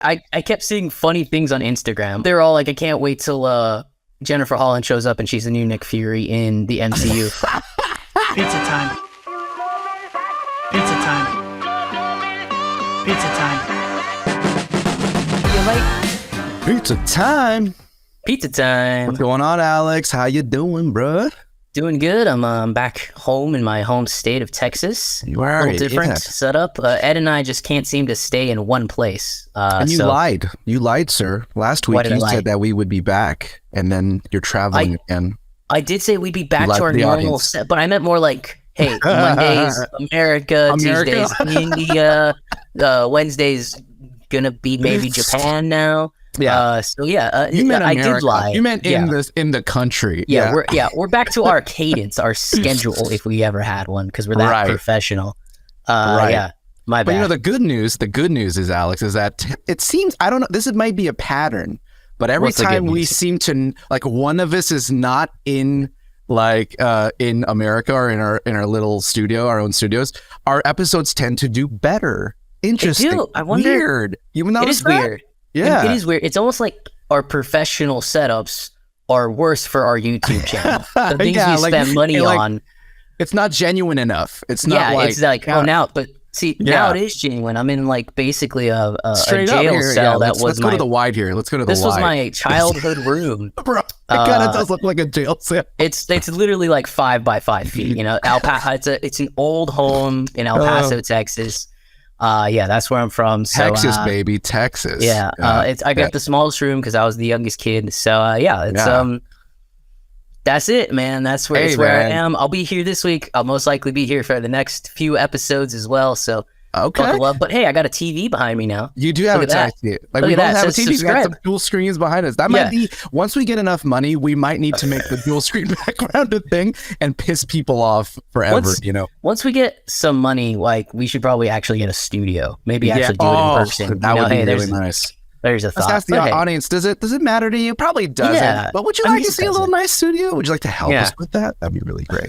I kept seeing funny things on Instagram. They're all like, I can't wait till Jennifer Holland shows up and she's the new Nick Fury in the MCU. Pizza time. Pizza time. Pizza time. You like Pizza time. pizza time? What's going on, Alex? How you doing, bruh? Doing good. I'm back home in my home state of Texas. You are a little different setup. Ed and I just can't seem to stay in one place. And you lied. You lied, sir. Last week you said that we would be back, and then you're traveling again. I did say we'd be back to our normal set, but I meant more like, hey, Mondays America, Tuesdays India, Wednesdays gonna be maybe Japan now. Yeah. You meant I did lie. You meant in the country. Yeah, we're back to our cadence, our schedule, if we ever had one, because we're that professional. Yeah, my bad. But you know, the good news is, Alex, is that it seems, I don't know, this might be a pattern, but every time we seem to, like, one of us is not in, like, in America or in our little studio, our own studios, our episodes tend to do better. Interesting. They do. I wonder. Weird. Even though it is weird. Yeah. It is weird. It's almost like our professional setups are worse for our YouTube channel. The things we spend money on. It's not genuine enough. It's not like... it's like, now it is genuine. I'm in, like, basically a jail cell that was Let's go to the wide here. Let's go to the wide. This was my childhood room. Bro, it kind of does look like a jail cell. It's literally like 5 by 5 feet. You know, it's an old home in El Paso, Texas. That's where I'm from. So, Texas, baby, Texas. Yeah, I got the smallest room because I was the youngest kid. So that's it, man. That's where I am. I'll be here this week. I'll most likely be here for the next few episodes as well. So buckle up. But hey, I got a TV behind me now. You do have a TV. Like, we both have a TV. We got some dual screens behind us. That might be, once we get enough money, we might need to make the dual screen background a thing and piss people off forever. Once we get some money, like, we should probably actually get a studio. Maybe actually do it in person. That would be really nice. There's a thought. Let's ask the audience, does it matter to you? Probably doesn't. Yeah, but would you like to see a little nice studio? Would you like to help us with that? That'd be really great.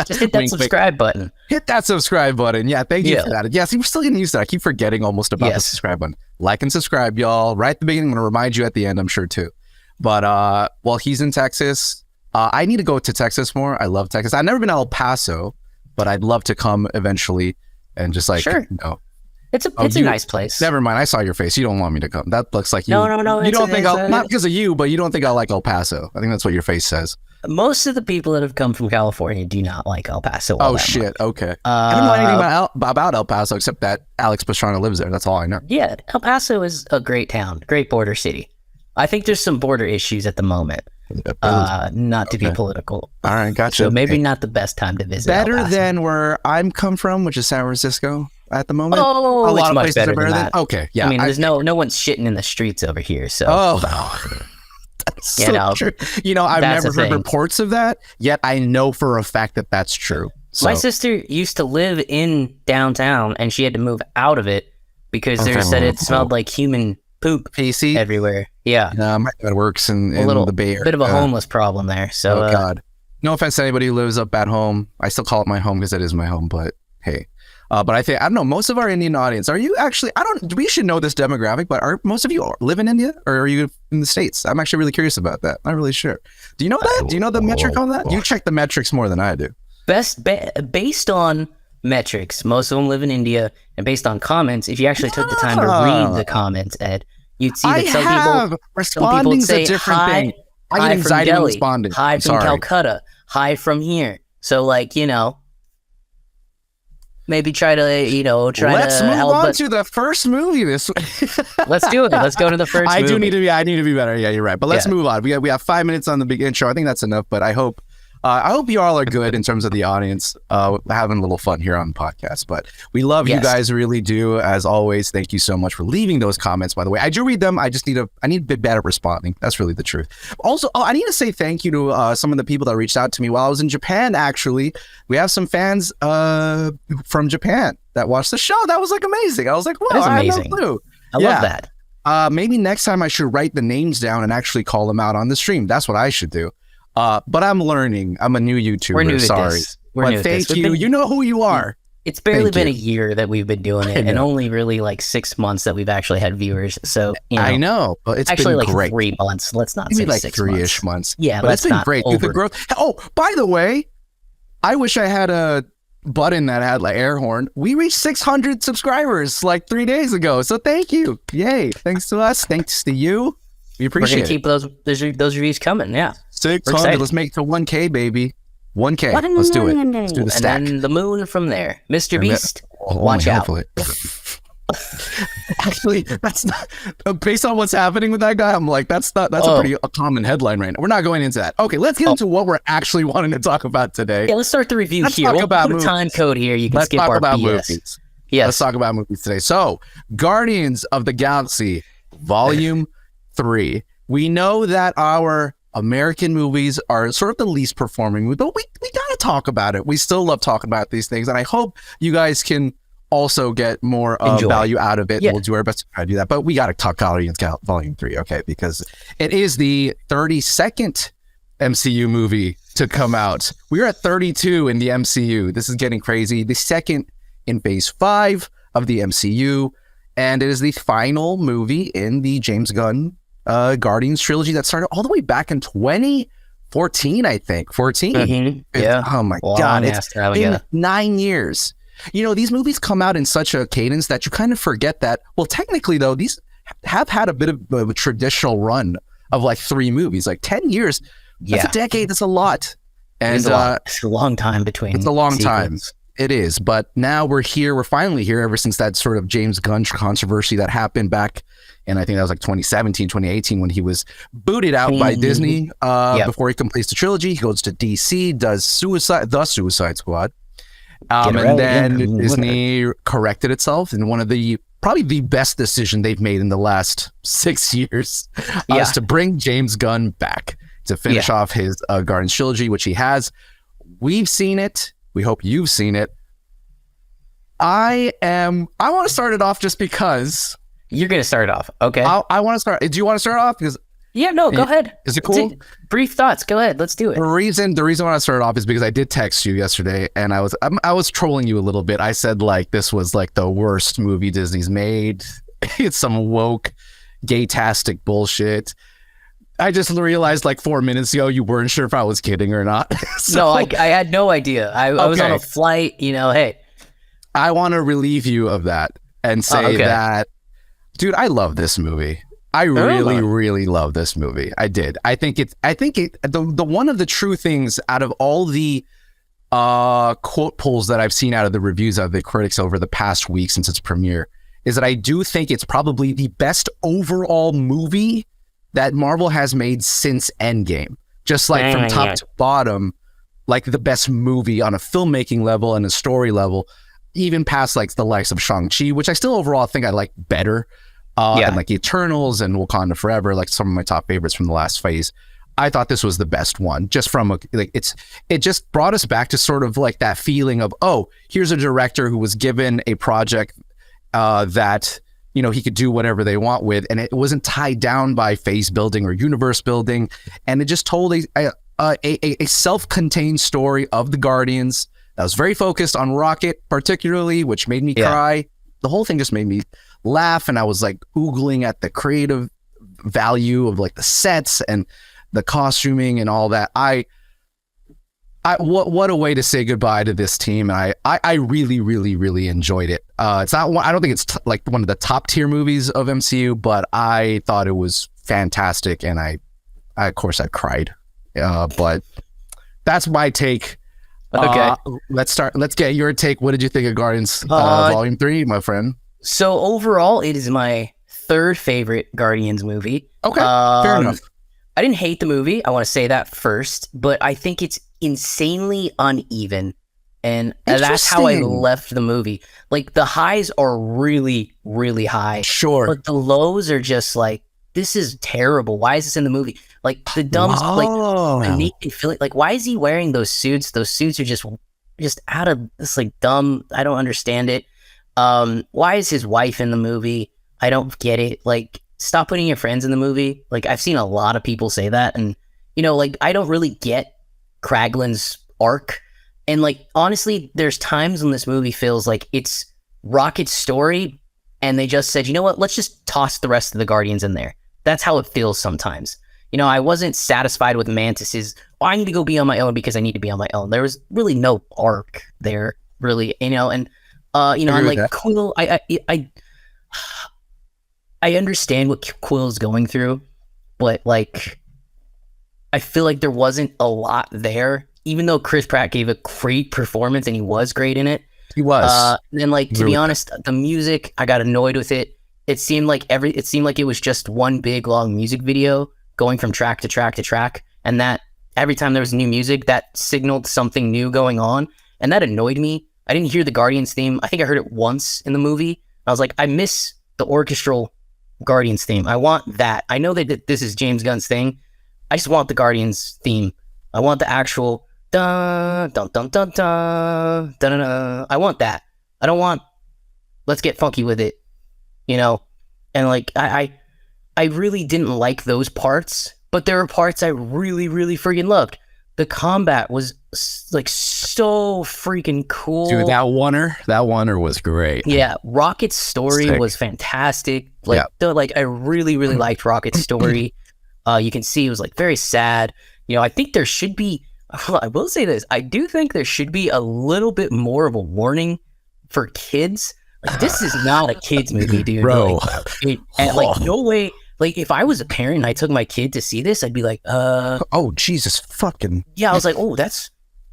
Just hit that subscribe button. Hit that subscribe button. Yeah, thank you for that. Yeah, see, we're still getting used to that. I keep forgetting almost about the subscribe button. Like and subscribe, y'all. Right at the beginning. I'm going to remind you at the end, I'm sure, too. But while he's in Texas, I need to go to Texas more. I love Texas. I've never been to El Paso, but I'd love to come eventually and just, like, It's a nice place. Never mind. I saw your face. You don't want me to come. That looks like you. No. You don't think I'll, not because of you, but you don't think I'll like El Paso. I think that's what your face says. Most of the people that have come from California do not like El Paso. Oh, shit. Much. Okay. I don't know anything about El Paso except that Alex Pastrana lives there. That's all I know. Yeah. El Paso is a great town, great border city. I think there's some border issues at the moment. Not to be political. All right. Gotcha. So maybe not the best time to visit. Better than where I'm come from, which is San Francisco. At the moment, a lot of places are better than that. Okay, yeah. I mean, there's no one's shitting in the streets over here, so. That's so true. I've never heard reports of that, yet I know for a fact that that's true. So. My sister used to live in downtown, and she had to move out of it because they said it smelled like human poop everywhere. Yeah, my dad works in the Bay Area. Bit of a homeless problem there. So, oh God, no offense to anybody who lives up at home. I still call it my home because it is my home. But hey. But I don't know, most of our Indian audience, are you actually, we should know this demographic, but are most of you live in India or are you in the States? I'm actually really curious about that. Not really sure. Do you know that? Do you know the metric on that? You check the metrics more than I do. Based on metrics, most of them live in India, and based on comments, if you actually took the time to read the comments, Ed, you'd see that some people would say, hi from Delhi, hi from Calcutta, hi from here. So, like, maybe try to, Let's move on to the first movie this week. Let's do it. Let's go to the first movie. I need to be better. Yeah, you're right. But let's move on. We have 5 minutes on the big intro. I think that's enough, but I hope you all are good in terms of the audience, having a little fun here on the podcast. But we love you guys, really do. As always, thank you so much for leaving those comments, by the way. I do read them. I need a bit better responding. That's really the truth. Also, I need to say thank you to some of the people that reached out to me while I was in Japan, actually. We have some fans from Japan that watched the show. That was, like, amazing. I was like, wow, I have no clue. I love that. Maybe next time I should write the names down and actually call them out on the stream. That's what I should do. But I'm learning. I'm a new YouTuber. We're new sorry. We're new thank you. You know who you are. It's barely been a year that we've been doing it, and only really like 6 months that we've actually had viewers. So I know, but it's actually been like great. 3 months. Let's not say like 6 3-ish months. Yeah, but it's been great. Dude, the growth. Oh, by the way, I wish I had a button that had like air horn. We reached 600 subscribers like 3 days ago. So thank you. Yay. Thanks to us. Thanks to you. We appreciate it. We're going to keep those reviews coming. Yeah. 600. Let's make it to 1K, baby. 1K. Let's do it. Let's do the stack. And then the moon from there. Mr. Beast, watch out. Actually, that's not based on what's happening with that guy. I'm like, that's a pretty common headline right now. We're not going into that. Okay, let's get into what we're actually wanting to talk about today. Yeah, let's start the review here. We'll put a time code here. You can skip our BS. Movies. Yes. Let's talk about movies today. So, Guardians of the Galaxy, Volume 3. We know that our American movies are sort of the least performing, but we gotta talk about it. We still love talking about these things, and I hope you guys can also get more value out of it. Yeah. We'll do our best to try to do that, but we gotta talk Guardians Volume 3, okay? Because it is the 32nd MCU movie to come out. We're at 32 in the MCU. This is getting crazy. The second in Phase 5 of the MCU, and it is the final movie in the James Gunn Guardians trilogy that started all the way back in 2014, I think. 14? Mm-hmm. Yeah. Oh my God. It's been 9 years. You know, these movies come out in such a cadence that you kind of forget that, well, technically, though, these have had a bit of a traditional run of like 3 movies. Like 10 years, that's a decade, that's a lot. And it's a long time between It's a long time. It is. But now we're here. We're finally here ever since that sort of James Gunn controversy that happened back in, I think that was like 2017, 2018, when he was booted out by Disney before he completes the trilogy. He goes to DC, does The Suicide Squad. And then Disney corrected itself, and one of the probably the best decision they've made in the last 6 years is to bring James Gunn back to finish off his Guardians trilogy, which he has. We've seen it. We hope you've seen it. I want to start it off just because. You're going to start it off. Okay. I want to start. Do you want to start off? Because go ahead. Is it cool? Brief thoughts. Go ahead. Let's do it. The reason I want to start off is because I did text you yesterday, and I was trolling you a little bit. I said like this was like the worst movie Disney's made. It's some woke, gay-tastic bullshit. I just realized like 4 minutes ago you weren't sure if I was kidding or not. No, I had no idea. I was on a flight. Hey. I want to relieve you of that and say that, dude, I love this movie. I really, really love this movie. I did. I think the one of the true things out of all the quote pulls that I've seen out of the reviews of the critics over the past week since its premiere is that I do think it's probably the best overall movie that Marvel has made since Endgame. Just like from top to bottom, like the best movie on a filmmaking level and a story level, even past like the likes of Shang-Chi, which I still overall think I like better. And like Eternals and Wakanda Forever, like some of my top favorites from the last phase. I thought this was the best one, just from it just brought us back to sort of like that feeling of, oh, here's a director who was given a project that, he could do whatever they want with, and it wasn't tied down by phase building or universe building. And it just told a self-contained story of the Guardians that was very focused on Rocket particularly, which made me cry. The whole thing just made me laugh, and I was like oogling at the creative value of like the sets and the costuming and all that. What a way to say goodbye to this team. And I really, really, really enjoyed it. It's not one, I don't think it's like one of the top tier movies of MCU, but I thought it was fantastic, and I of course I cried. But that's my take. Okay. Let's get your take. What did you think of Guardians Volume 3, my friend? So overall, it is my 3rd favorite Guardians movie. Okay, fair enough. I didn't hate the movie. I want to say that first, but I think it's insanely uneven, and that's how I left the movie. Like the highs are really, really high. Sure. But the lows are just like, this is terrible. Why is this in the movie? Like the dumb, I make me feel like why is he wearing those suits? Those suits are just out of this like dumb. I don't understand it. Why is his wife in the movie? I don't get it. Like, stop putting your friends in the movie. Like, I've seen a lot of people say that, and like I don't really get Kraglin's arc, And like, honestly, there's times when this movie feels like it's Rocket's story, and they just said, you know what, let's just toss the rest of the Guardians in there. That's how it feels sometimes. You know, I wasn't satisfied with Mantis's, I need to go be on my own because I need to be on my own. There was really no arc there, really, you know, and, you know, I'm like, Quill, I understand what Quill's going through, but like, I feel like there wasn't a lot there, even though Chris Pratt gave a great performance and he was great in it. He was. And like, to be honest, the music, I got annoyed with it. It seemed like it was just one big long music video going from track to track to track. And that every time there was new music, that signaled something new going on. And that annoyed me. I didn't hear the Guardians theme. I think I heard it once in the movie. I was like, I miss the orchestral Guardians theme. I want that. I know that this is James Gunn's thing. I just want the Guardians theme. I want the actual dun dun dun dun dun dun dun. I want that. I don't want let's get funky with it, you know. And like I really didn't like those parts, but there were parts I really freaking loved. The combat was like so freaking cool. Dude, that oneer was great. Yeah, Rocket's story was fantastic. Like, I really liked Rocket's story. You can see it was like very sad. You know, I think there should be. I will say this. I do think there should be a little bit more of a warning for kids. Like, this is not a kids movie, dude. Bro. Like, no way. Like, if I was a parent and I took my kid to see this, I'd be like, oh, Jesus fucking. Yeah, I was like, oh,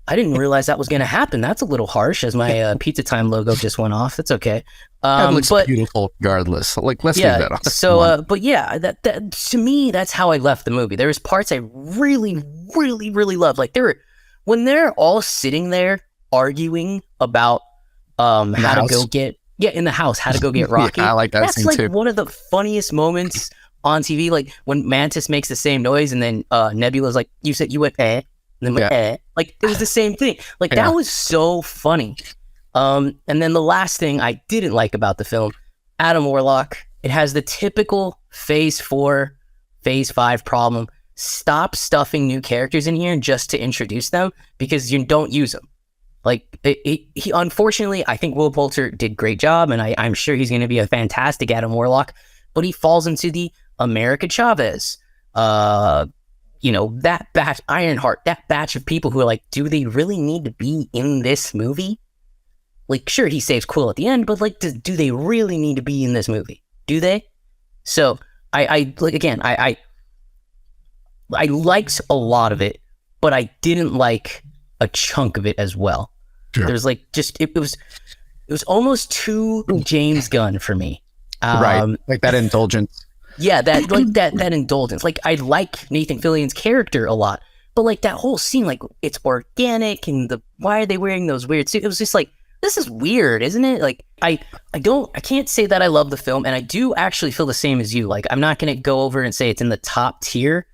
I didn't realize that was going to happen. That's a little harsh as my Pizza Time logo just went off. That's okay. That looks beautiful regardless. Like, let's leave that off. So, but yeah, that to me, that's how I left the movie. There was parts I really loved. Like, when they're all sitting there arguing about how to go get in the house, how to go get Rocky. Yeah, I like that that's scene like too. One of the funniest moments on TV. Like when Mantis makes the same noise and then Nebula's like, you said you went and then went like it was the same thing. Like that was so funny. And then the last thing I didn't like about the film, Adam Warlock, it has the typical Phase 4, Phase 5 problem. Stop stuffing new characters in here just to introduce them because you don't use them. Like, he unfortunately, I think Will Poulter did a great job, and I'm sure he's going to be a fantastic Adam Warlock, but he falls into the America Chavez, you know, that batch, Ironheart, that batch of people who are like, do they really need to be in this movie? Like, sure, he saves Quill at the end, but like, do they really need to be in this movie? Do they? So, I liked a lot of it, but I didn't like a chunk of it as well. Sure. There's like it was almost too James Gunn for me. Right, like that indulgence. Yeah, that indulgence. Like, I like Nathan Fillion's character a lot, but like that whole scene, like it's organic and why are they wearing those weird suits? It was just like, this is weird, isn't it? Like I can't say that I love the film, and I do actually feel the same as you. Like, I'm not gonna go over and say it's in the top tier,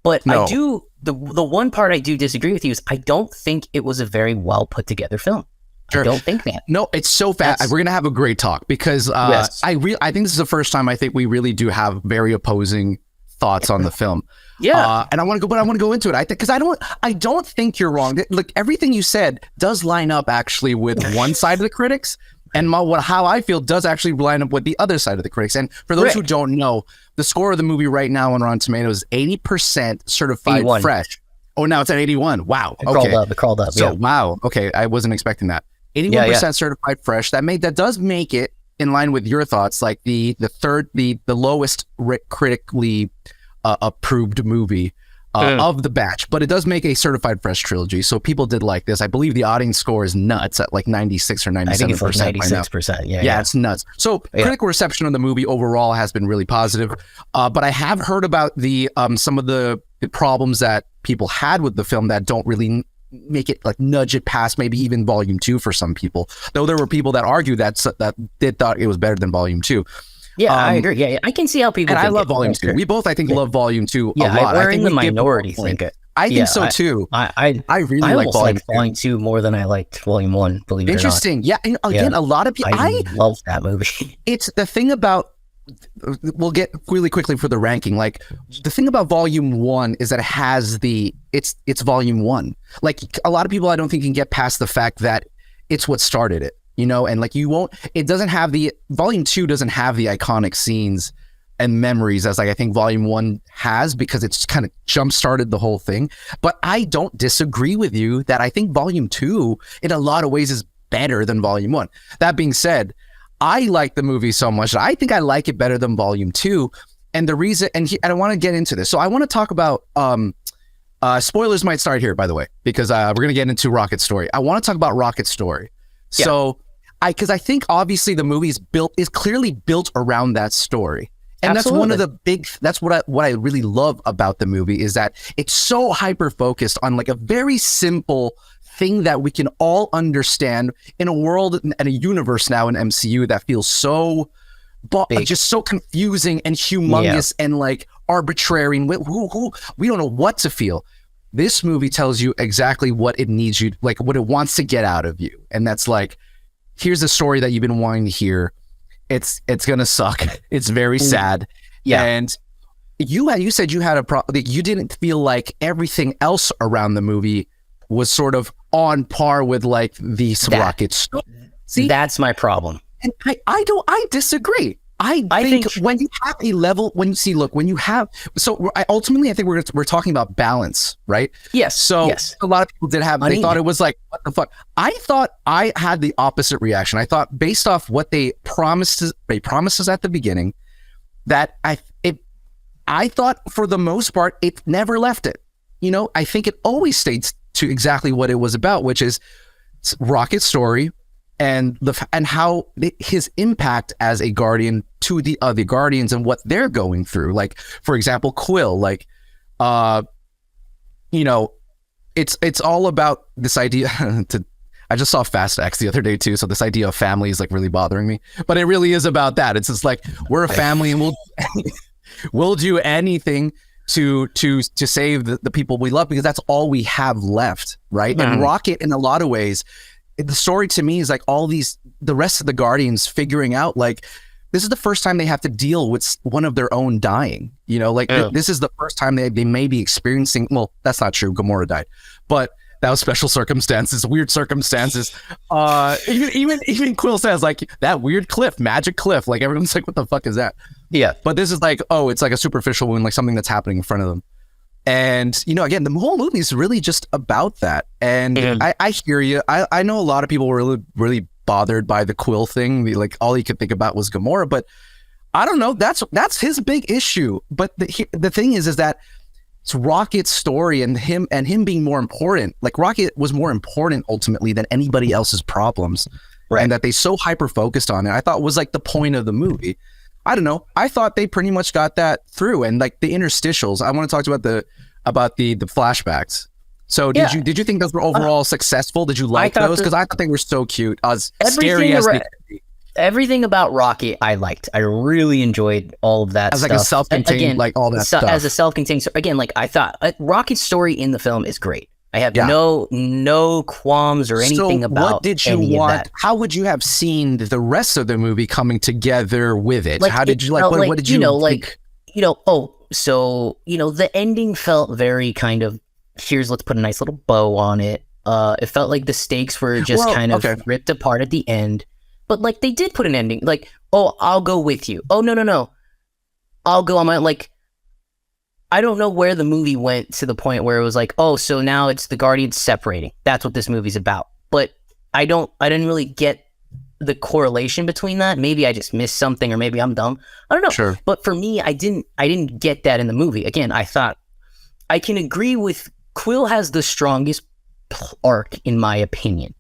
but no. I do. The one part I do disagree with you is I don't think it was a very well put together film. Sure. I don't think that. No, it's so fast. We're gonna have a great talk because yes. I think this is the first time I think we really do have very opposing thoughts on the film. Yeah, and I want to go into it. I think because I don't think you're wrong. Look, everything you said does line up actually with one side of the critics, and how I feel does actually line up with the other side of the critics. And for those who don't know, the score of the movie right now on Rotten Tomatoes is 80% certified 81. fresh. Oh, now it's at 81. Wow. It crawled up. So wow. Okay, I wasn't expecting that. 81% certified fresh. That does make it in line with your thoughts, like the lowest critically approved movie of the batch, but it does make a certified fresh trilogy. So people did like this. I believe the audience score is nuts at like 96 or 97%. I think it's like 96%. Yeah, it's nuts. So critical reception of the movie overall has been really positive. But I have heard about the some of the problems that people had with the film that don't really make it like nudge it past maybe even volume 2 for some people. Though there were people that argue that did thought it was better than volume 2. Yeah, I agree. Yeah, I can see how people. And I love volume 2. We both, I think, love volume 2 a lot. We're in the minority. I think so too. I really like volume 2 more than I liked volume 1. Believe it or not. Interesting. Yeah. And again, a lot of people. I love that movie. It's the thing about we'll get really quickly for the ranking. Like the thing about volume 1 is that it has it's volume 1. Like a lot of people I don't think can get past the fact that it's what started it, you know, and like it doesn't have volume 2 doesn't have the iconic scenes and memories as like I think volume 1 has, because it's kind of jump started the whole thing. But I don't disagree with you that I think volume 2 in a lot of ways is better than volume 1. That being said, I like the movie so much that I think I like it better than volume 2. And the reason, and I want to get into this. So I want to talk about, spoilers might start here, by the way, because we're going to get into Rocket's story. I want to talk about Rocket's story. Yeah. So because I think obviously the movie is clearly built around that story. And Absolutely. That's one of that's what I really love about the movie, is that it's so hyper focused on like a very simple thing that we can all understand in a world and a universe now in MCU that feels so just so confusing and humongous and like arbitrary, and we don't know what to feel. This movie tells you exactly what it needs you, like what it wants to get out of you, and that's like, here's the story that you've been wanting to hear. It's gonna suck. It's very sad. Yeah. And you said you had a problem. You didn't feel like everything else around the movie was sort of on par with like the Rocket story. See, that's my problem. And I disagree. I think when you have a level, ultimately I think we're talking about balance, right? Yes. So a lot of people they thought it was like, what the fuck? I thought I had the opposite reaction. I thought based off what they promised us at the beginning, that I thought for the most part, it never left it. You know, I think it always stayed to exactly what it was about, which is Rocket's story and how his impact as a guardian to the other guardians and what they're going through. Like, for example, Quill, like, you know, it's all about this idea I just saw Fast X the other day too. So this idea of family is like really bothering me, but it really is about that. It's just like, we're a family and we'll do anything to save the people we love, because that's all we have left, right? Mm. And Rocket, in a lot of ways, the story to me is like the rest of the Guardians figuring out, like, this is the first time they have to deal with one of their own dying, you know, like this is the first time they may be experiencing, well, that's not true, Gamora died, but that was special circumstances, weird circumstances. Even Quill says like, that weird cliff, magic cliff, like everyone's like, what the fuck is that? Yeah. But this is like, oh, it's like a superficial wound, like something that's happening in front of them. And, you know, again, the whole movie is really just about that. And I hear you. I know a lot of people were really, really bothered by the Quill thing. Like, all he could think about was Gamora, but I don't know. That's his big issue. But the thing is that it's Rocket's story and him being more important. Like, Rocket was more important ultimately than anybody else's problems. Right. And that they so hyper focused on it, I thought was like the point of the movie. I don't know. I thought they pretty much got that through, and like the interstitials. I want to talk about the flashbacks. So did you think those were overall successful? Did you like those? Because I thought they were so cute. As scary as they could be. Everything about Rocket I liked. I really enjoyed all of that as stuff. Like a self-contained, like all that stuff. As a self-contained. So again, like I thought, Rocket's story in the film is great. I have no qualms or anything about what did you want? That. How would you have seen the rest of the movie coming together with it? Like, how did you like? What did you think? So the ending felt very kind of, let's put a nice little bow on it. It felt like the stakes were just ripped apart at the end, but like they did put an ending. Like, oh, I'll go with you. Oh, no, I'll go on my like. I don't know where the movie went to the point where it was like, oh, so now it's the Guardians separating. That's what this movie's about. But I didn't really get the correlation between that. Maybe I just missed something, or maybe I'm dumb. I don't know. Sure. But for me, I didn't get that in the movie. Again, I thought I can agree with Quill has the strongest arc in my opinion.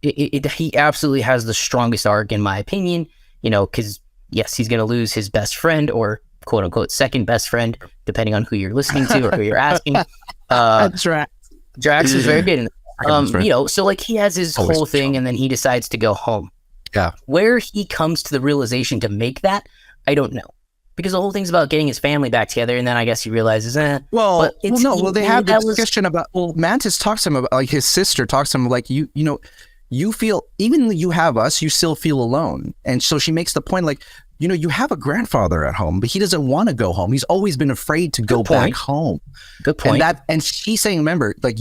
He absolutely has the strongest arc in my opinion, because yes, he's going to lose his best friend, or quote unquote second best friend, depending on who you're listening to or who you're asking. That's right. Drax is very good. So like he has his whole thing, and then he decides to go home. Yeah. Where he comes to the realization to make that, I don't know, because the whole thing's about getting his family back together, and then I guess he realizes, they have the discussion about. Well, Mantis talks to him about, like, his sister talks to him like, you feel, even though you have us, you still feel alone, and so she makes the point like, you have a grandfather at home, but he doesn't want to go home. He's always been afraid to go back home. Good point. And she's saying, remember, like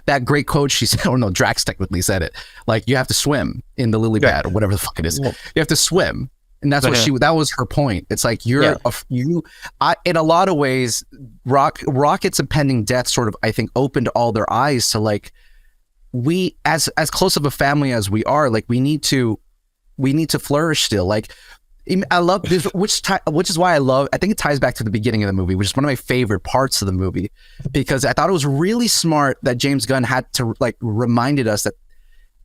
that great quote she said, or no, Drax technically said it, like, you have to swim in the lily pad or whatever the fuck it is. You have to swim. And that's that was her point. It's like, in a lot of ways, Rocket's impending death sort of, I think, opened all their eyes to, like, we, as close of a family as we are, like, we need to flourish still. Like, I love this, which is why I think it ties back to the beginning of the movie, which is one of my favorite parts of the movie, because I thought it was really smart that James Gunn had to, like, reminded us that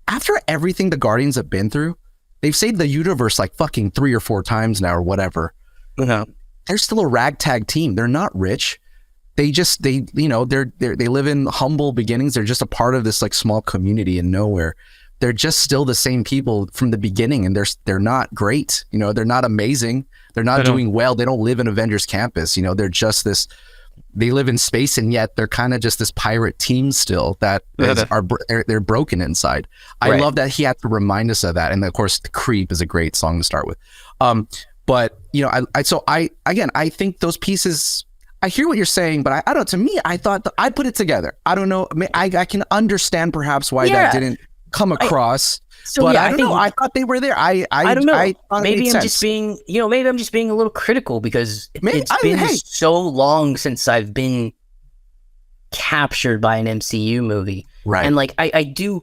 after everything the Guardians have been through, they've saved the universe like fucking 3 or 4 times now or whatever. They're still a ragtag team. They're not rich. They live in humble beginnings. They're just a part of this, like, small community in nowhere. They're just still the same people from the beginning, and they're not great. They're not amazing. They're not doing well. They don't live in Avengers Campus. They're just this. They live in space, and yet they're kind of just this pirate team still that they're broken inside. I love that he had to remind us of that, and of course, "The Creep" is a great song to start with. But I think those pieces. I hear what you're saying, but I don't know. To me, I thought I put it together. I don't know. I can understand perhaps why that didn't come across. But I don't know. I thought they were there. I don't know. Maybe I'm just being, maybe I'm just being a little critical because it's been so long since I've been captured by an MCU movie. Right. And like, I do,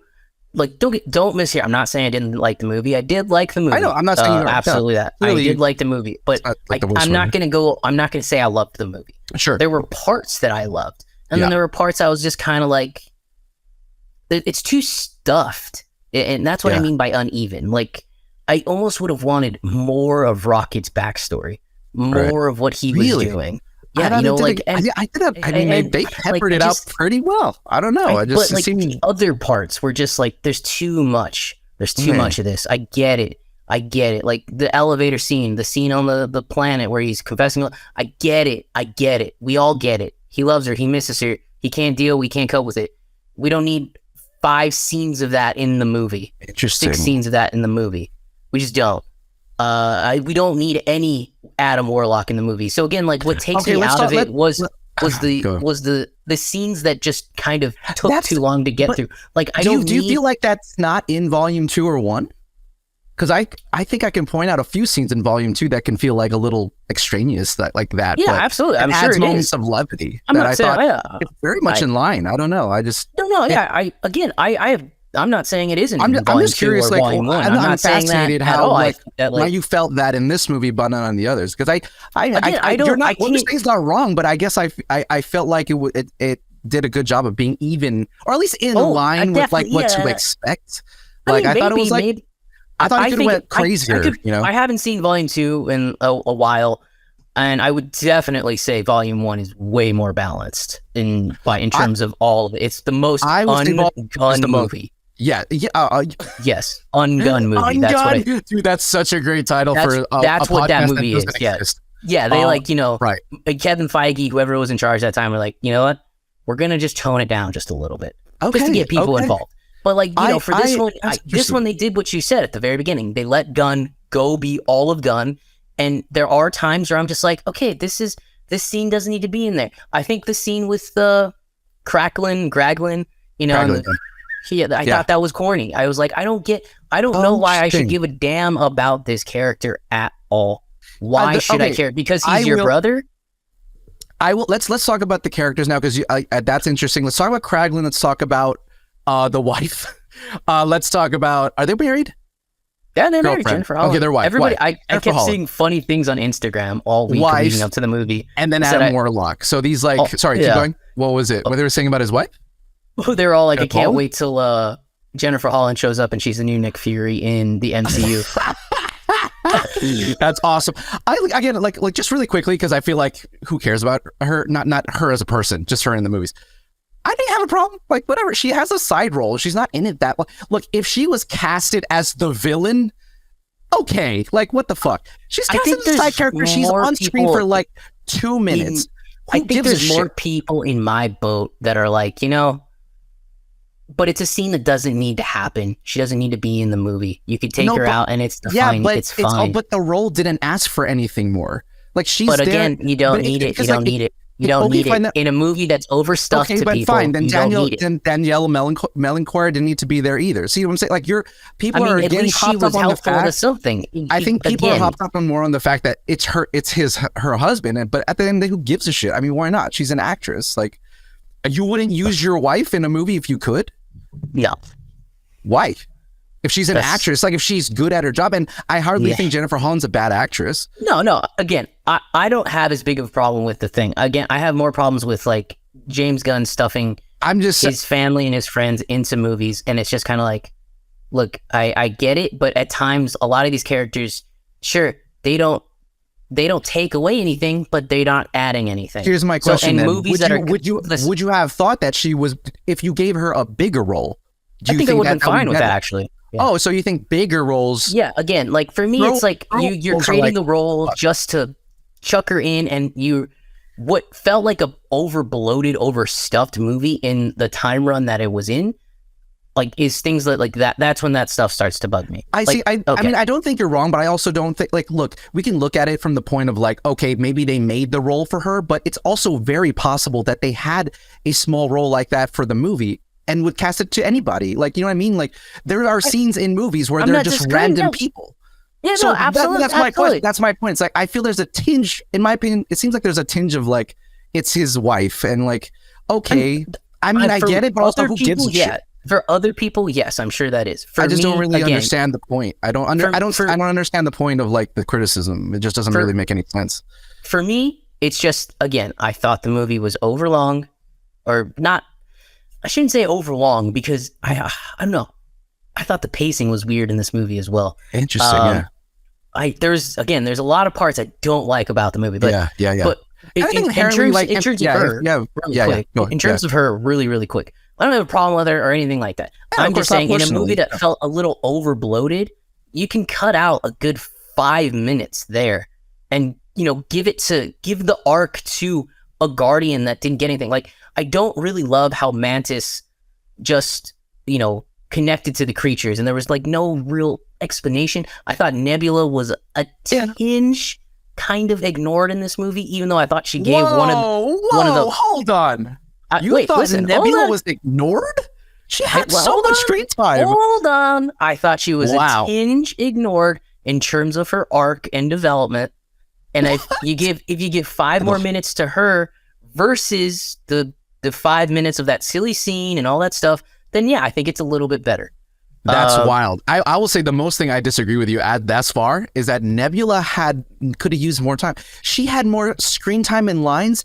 like, don't mishear. I'm not saying I didn't like the movie. I did like the movie. I know. I'm not saying absolutely that. Really, I did like the movie, but I'm not going to say I loved the movie. Sure. There were parts that I loved. And then there were parts I was just kind of like, it's too stuffed. And that's what I mean by uneven. Like, I almost would have wanted more of Rocket's backstory, more of what he was doing. Yeah, they peppered it out pretty well. I don't know. The other parts were just like, there's too much. There's too much of this. I get it. Like the elevator scene, the scene on the planet where he's confessing. I get it. We all get it. He loves her. He misses her. He can't deal. We can't cope with it. We don't need 5 scenes of that in the movie. Interesting. 6 scenes of that in the movie. We just don't. We don't need any Adam Warlock in the movie. So again, like, what takes me out of it was the scenes that just kind of took too long to get through. Like, do you feel like that's not in Volume 2 or 1? Because I think I can point out a few scenes in Volume 2 that can feel like a litlittle extraneous, like that. Yeah, absolutely. I'm sure it moments is. Of levity. I thought it's very much in line. I don't know. I just I'm not saying it isn't. I'm just curious, like, I'm not fascinated how why you felt that in this movie, but not on the others. Because what you're saying is not wrong, but I guess I felt like it did a good job of being even, or at least in line with like what to expect. Like, I thought it was like. I thought it could have went crazier, I haven't seen Volume 2 in a while, and I would definitely say Volume 1 is way more balanced in terms of all of it. It's the most un-gun movie. Yeah. Yes, un-gun movie. That's dude, that's such a great title for that's a what that podcast movie is. Yeah, they Kevin Feige, whoever was in charge at that time, were like, you know what? We're going to just tone it down just a little bit. Just to get people involved. But like, for this one, they did what you said at the very beginning. They let Gunn go be all of Gunn. And there are times where I'm just like, okay, this scene doesn't need to be in there. I think the scene with the Graglin, I thought that was corny. I was like, I don't know why I should give a damn about this character at all. Why should I care? Because he's your brother? I will. Let's talk about the characters now, because that's interesting. Let's talk about Kraglin. Let's talk about the wife. Let's talk about, are they married? Yeah, they're married. Jennifer Holland. Okay, they're wife. Everybody, I kept seeing funny things on Instagram all week leading up to the movie. And then Adam Warlock. So these keep going. What was it? What they were saying about his wife? They're all like, I can't wait till Jennifer Holland shows up and she's the new Nick Fury in the MCU. That's awesome. Again, just really quickly, because I feel like who cares about her? Not her as a person, just her in the movies. I didn't have a problem. Like, whatever. She has a side role. She's not in it that long. Look, if she was casted as the villain, okay. Like, what the fuck? She's casted as a side character. She's on screen for like 2 minutes. I think there's more people in my boat that are like, But it's a scene that doesn't need to happen. She doesn't need to be in the movie. You could take her out and it's fine. It's fine. But the role didn't ask for anything more. Like she's But again, you don't need it. You don't need it. You don't need it in a movie that's overstuffed to people. Okay, but fine. Then Danielle Melancourt didn't need to be there either. See what I'm saying? Like people are getting hopped up on the fact. Something. I think people are hopped up on more on the fact that it's her husband. But at the end, who gives a shit? I mean, why not? She's an actress. Like, you wouldn't use your wife in a movie if you could. Yeah. Why? If she's an actress, like if she's good at her job, and I hardly think Jennifer Holland's a bad actress. No. Again, I don't have as big of a problem with the thing. Again, I have more problems with like James Gunn stuffing his family and his friends into movies, and it's just kind of like, look, I get it, but at times a lot of these characters, sure, they don't take away anything, but they're not adding anything. Here's my question: would you have thought that she was, if you gave her a bigger role? I think I would have been fine with that actually. Yeah. Oh, so you think bigger roles? Yeah, again, like for me, it's like you're creating the role just to chuck her in, and what felt like a over-bloated, overstuffed movie in the time run that it was in, like is things like that. That's when that stuff starts to bug me. I mean, I don't think you're wrong, but I also don't think, like, look, we can look at it from the point of like, okay, maybe they made the role for her, but it's also very possible that they had a small role like that for the movie and would cast it to anybody. Like, you know what I mean? Like, there are scenes in movies where they're just random people. Yeah, so no, absolutely. That's my point. That's my point. It's like, I feel there's a tinge, in my opinion, it seems like there's a tinge of like, it's his wife, and like, okay, I mean, I get it, but also who gives a shit? For other people, yes, I'm sure that is. For I just me, don't really understand the point. I don't understand the point of like the criticism. It just doesn't really make any sense. For me, it's just, again, I thought the movie was overlong, or not. I shouldn't say overlong, because I don't know. I thought the pacing was weird in this movie as well. Interesting. Yeah. There's a lot of parts I don't like about the movie. But yeah. But in terms of her, really, really quick. I don't have a problem with her or anything like that. Yeah, I'm just saying, in a movie that felt a little over-bloated, you can cut out a good 5 minutes there, and give the arc to a Guardian that didn't get anything. Like, I don't really love how Mantis just connected to the creatures, and there was like no real explanation. I thought Nebula was a tinge kind of ignored in this movie, even though I thought she gave one of the. Hold on. You thought Nebula was ignored? She had so much screen time. Hold on. I thought she was a tinge ignored in terms of her arc and development. And if you give 5 more minutes to her versus the 5 minutes of that silly scene and all that stuff, then yeah, I think it's a little bit better. That's wild. I will say the most thing I disagree with you at thus far is that Nebula could have used more time. She had more screen time and lines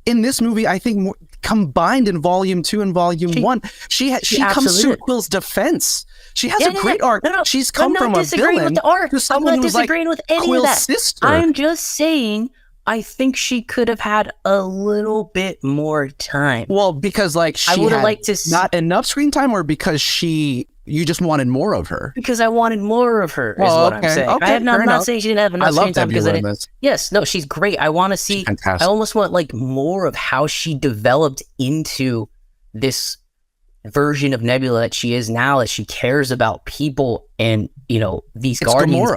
in this movie, I think, more combined in volume 2 and volume 1. She comes to Quill's defense. She has a great arc. No, she's come from a villain to someone who's like Quill's sister. I'm just saying, I think she could have had a little bit more time. Well, because like she had not enough screen time, or because you just wanted more of her? Because I wanted more of her, is what I'm saying. Okay, I'm not saying she didn't have enough screen time, because she's great. I want to see, I almost want like more of how she developed into this version of Nebula that she is now, as she cares about people and, these Guardians.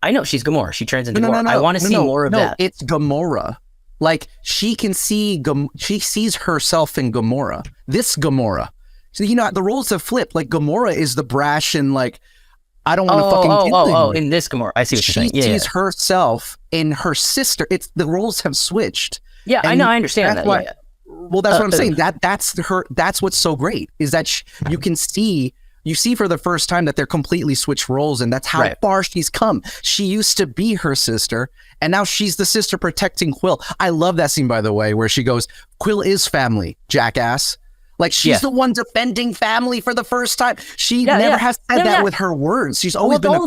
I know she's Gamora. She turns into Gamora. I want to see more of that. It's Gamora. Like, she can see, she sees herself in Gamora. This Gamora. So, the roles have flipped. Like, Gamora is the brash and like, I don't want to fucking kill anyone. In this Gamora. I see what you're saying. She sees herself in her sister. The roles have switched. Yeah, I know. I understand that. Well, that's what I'm saying. That's what's so great, is that you see for the first time that they're completely switched roles, and that's how far she's come. She used to be her sister, and now she's the sister protecting Quill. I love that scene, by the way, where she goes, "Quill is family, jackass." Like, she's the one defending family for the first time. She never has said that with her words. She's always been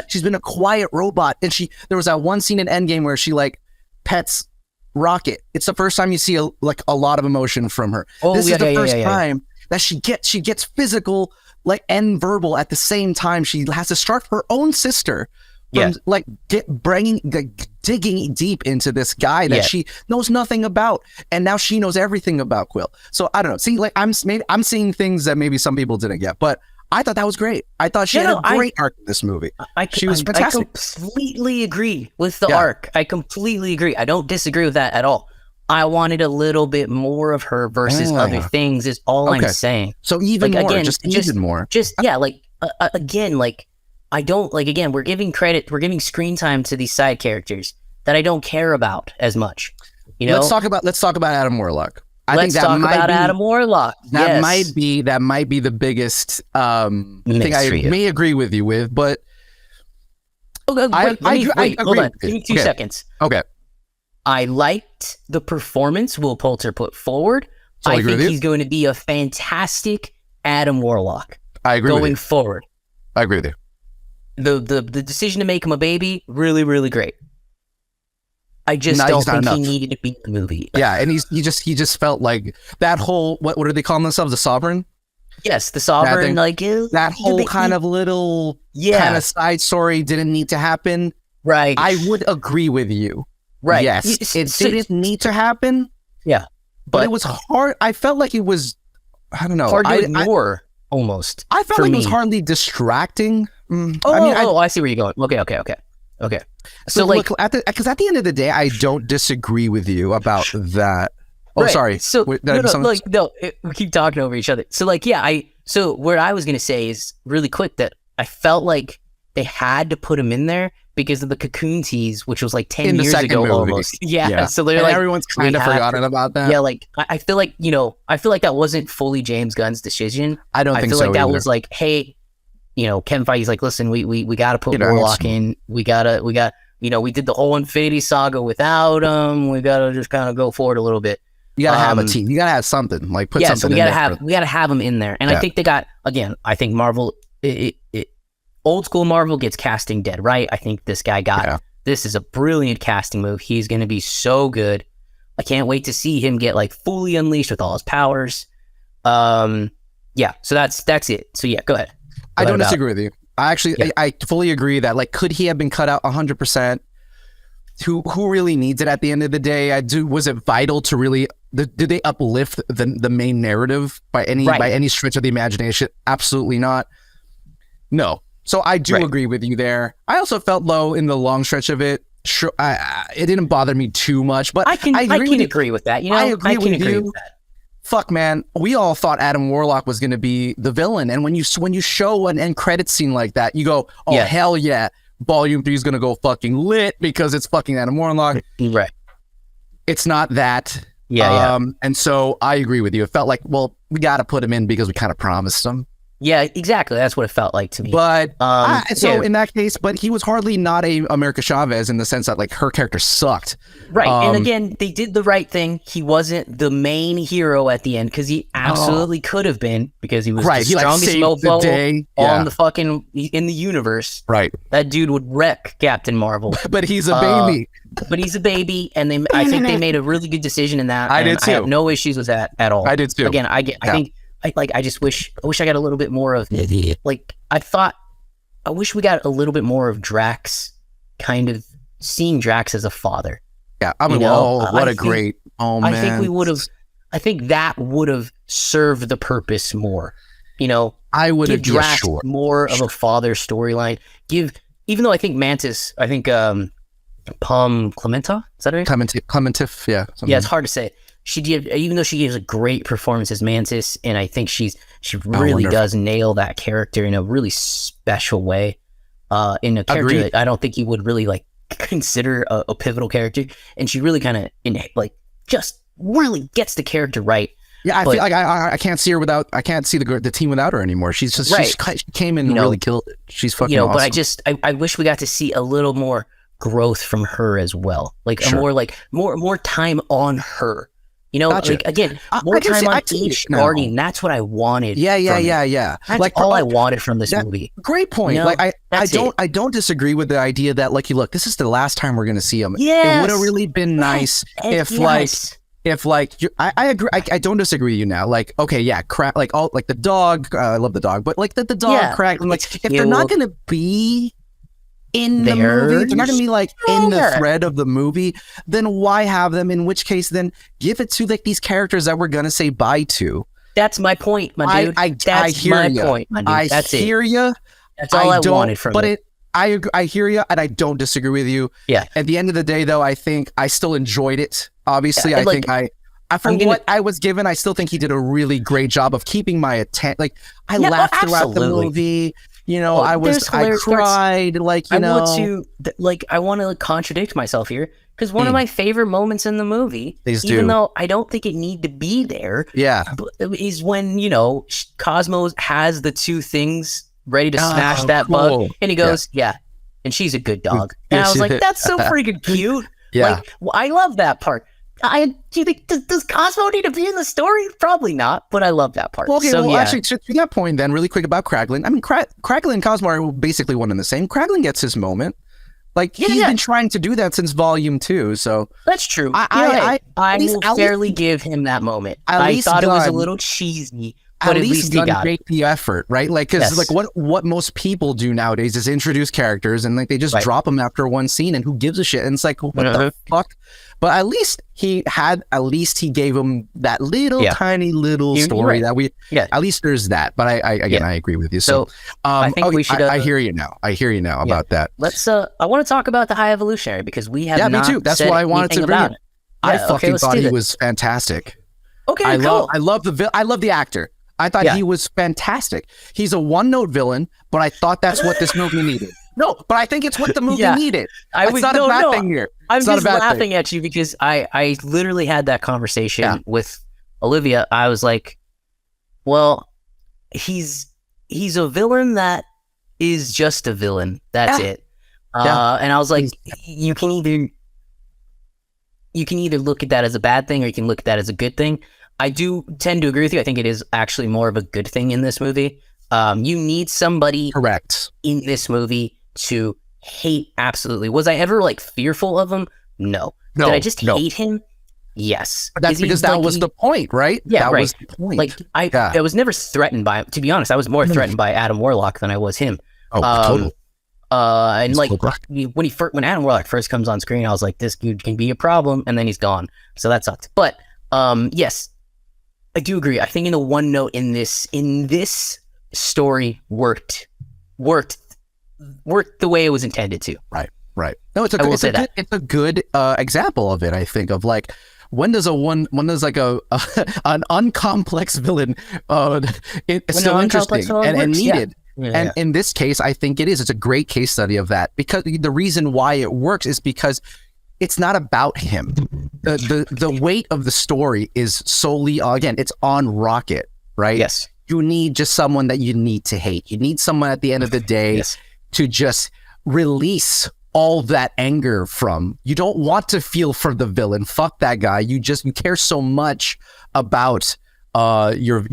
she's been a quiet robot. And there was that one scene in Endgame where she like pets Rocket. It's the first time you see a lot of emotion from her. This is the first time that she gets physical, like, and verbal at the same time. She has to start her own sister from like digging deep into this guy that she knows nothing about, and now she knows everything about Quill. So I don't know. See, like I'm seeing things that maybe some people didn't get, but I thought that was great. I thought she had a great arc in this movie. She was fantastic. I completely agree with the arc. I completely agree. I don't disagree with that at all. I wanted a little bit more of her versus other things is all I'm saying. So even like, more, again, even more. Again, like, I don't, like, again, we're giving screen time to these side characters that I don't care about as much. You know? Let's talk about Adam Warlock. Let's talk about Adam Warlock. That might be the biggest thing I may agree with you with, but hold on. Give me 2 seconds. Okay. I liked the performance Will Poulter put forward. I think he's going to be a fantastic Adam Warlock. I agree going forward. I agree with you. The decision to make him a baby, really, really great. I just don't think he needed to be in the movie. Yeah, and he just felt like that whole what do they call themselves? The Sovereign? Yes, the Sovereign. That whole kind of little kind of side story didn't need to happen. Right. I would agree with you. Right. Yes, it didn't need to happen. Yeah, but it was hard. I felt like it was. I don't know. Hard to ignore. Almost. I felt like it was hardly distracting. I see where you're going. Okay. So like, because at the end of the day, I don't disagree with you about that. Oh, right. Sorry. So we keep talking over each other. So like, so what I was gonna say is really quick that I felt like they had to put him in there because of the Cocoon tease, which was like 10 years ago movie. Almost. Yeah. So they're like, everyone's kind of forgotten about that. Yeah. Like I feel like that wasn't fully James Gunn's decision. I don't think so. I feel like that was like, hey, Kevin Feige's like, listen, we got to put Warlock in. We did the whole Infinity Saga without him. We got to just kind of go forward a little bit. You got to have a team. You got to have something. Like put something in there. We got to have him in there. And I think they got, again, I think Marvel, old school Marvel gets casting dead, right? I think this guy this is a brilliant casting move. He's going to be so good. I can't wait to see him get like fully unleashed with all his powers. So that's it. So yeah, go ahead. I don't disagree with you. I fully agree that like, could he have been cut out 100%? Who really needs it at the end of the day? Was it vital to really? Did they uplift the main narrative by any stretch of the imagination? Absolutely not. No. So I do agree with you there. I also felt low in the long stretch of it. Sure, it didn't bother me too much, but I can agree with that. I agree with that. Fuck, man, we all thought Adam Warlock was going to be the villain, and when you show an end credit scene like that, you go, "Oh hell yeah, Volume 3 is going to go fucking lit because it's fucking Adam Warlock." Right. It's not that. Yeah. And so I agree with you. It felt like, well, we got to put him in because we kind of promised him. Yeah, exactly. That's what it felt like to me. But in that case, but he was hardly not a America Chavez in the sense that like her character sucked. Right. And again, they did the right thing. He wasn't the main hero at the end because he absolutely could have been because he was the strongest mofo on the fucking in the universe. Right. That dude would wreck Captain Marvel. But he's a baby. And I think they made a really good decision in that. I did too. I have no issues with that at all. I did too. Again, I think. I just wish I got a little bit more of like I wish we got a little bit more of Drax, kind of seeing Drax as a father. Yeah, I mean, what a great man. I think we would have. I think that would have served the purpose more. I would have give Drax more of a father storyline. Even though I think Mantis, Pom Clementa, is that right? Clementif, yeah. Yeah, it's hard to say. Even though she gives a great performance as Mantis, and I think she really does nail that character in a really special way. In a character that I don't think you would really like consider a pivotal character, and she really kind of just really gets the character right. Yeah, I feel like I can't see her without. I can't see the team without her anymore. She's just she came in and really killed it. She's fucking awesome. But I wish we got to see a little more growth from her as well, more time on her. Gotcha. More time on each Guardian. That's what I wanted. Yeah. That's all I wanted from this movie. Great point. I don't disagree with the idea that look, this is the last time we're going to see him. Yes. It would have really been nice if I agree. I don't disagree with you now. Crack, the dog. I love the dog, but the dog crack. If they're not going to be in the movie. They're not going to be like in the thread of the movie. Then why have them? In which case, then give it to like these characters that we're going to say bye to. That's my point, my dude. I hear you. That's hear you. That's all I wanted from it. I hear you, and I don't disagree with you. Yeah. At the end of the day, though, I think I still enjoyed it. Obviously, I think what I was given, I still think he did a really great job of keeping my attention. Like, I laughed throughout the movie. You know, I cried. Like, you know, I want to contradict myself here because one of my favorite moments in the movie, even though I don't think it need to be there, is when, you know, Cosmo has the two things ready to smash that bug, and he goes, and she's a good dog. And I was like, that's so freaking cute. Like, I love that part. Do you think does Cosmo need to be in the story? Probably not, but I love that part. Well, okay, actually, to that point, then, really quick about Kraglin. I mean, Kraglin and Cosmo are basically one and the same. Kraglin gets his moment. Like, he's been trying to do that since Volume 2, so... That's true. I will fairly give him that moment. I thought it was a little cheesy, but at least he got it. The effort, right? Like, because like what most people do nowadays is introduce characters, and like they just drop them after one scene, and who gives a shit? And it's like, what the fuck? But at least he gave him that little tiny little story that we. Yeah. At least there's that. But I agree with you. So I think we should. I hear you now. About that. Let's. I want to talk about the High Evolutionary because we have. Yeah, me too. That's why I wanted to bring it. I fucking thought he was fantastic. Okay, cool. I love the actor. I thought he was fantastic. He's a one-note villain, but I thought that's what this movie needed. No, but I think it's what the movie needed. It's not a bad thing here. I'm just laughing at you because I literally had that conversation with Olivia. I was like, well, he's a villain that is just a villain. That's it. And I was like, you can either look at that as a bad thing or you can look at that as a good thing. I do tend to agree with you. I think it is actually more of a good thing in this movie. You need somebody in this movie to hate. Absolutely. Was I ever like fearful of him? No. Did I just hate him? Yes. But that's because that was the point, right? Yeah, that was the point. Like I was never threatened by him. To be honest, I was more threatened by Adam Warlock than I was him. Totally. And like when Adam Warlock first comes on screen, I was like, this dude can be a problem, and then he's gone. So that sucked. But yes, I do agree. I think in the one note in this story worked the way it was intended to. Right. No, it's a good example of it. I think of like when does an uncomplex villain it's so interesting and needed. And in this case, I think it is. It's a great case study of that because the reason why it works is because it's not about him. The weight of the story is solely it's on Rocket, right? Yes. You need just someone that you need to hate. You need someone at the end of the day to just release all that anger from. You don't want to feel for the villain. Fuck that guy. You care so much about your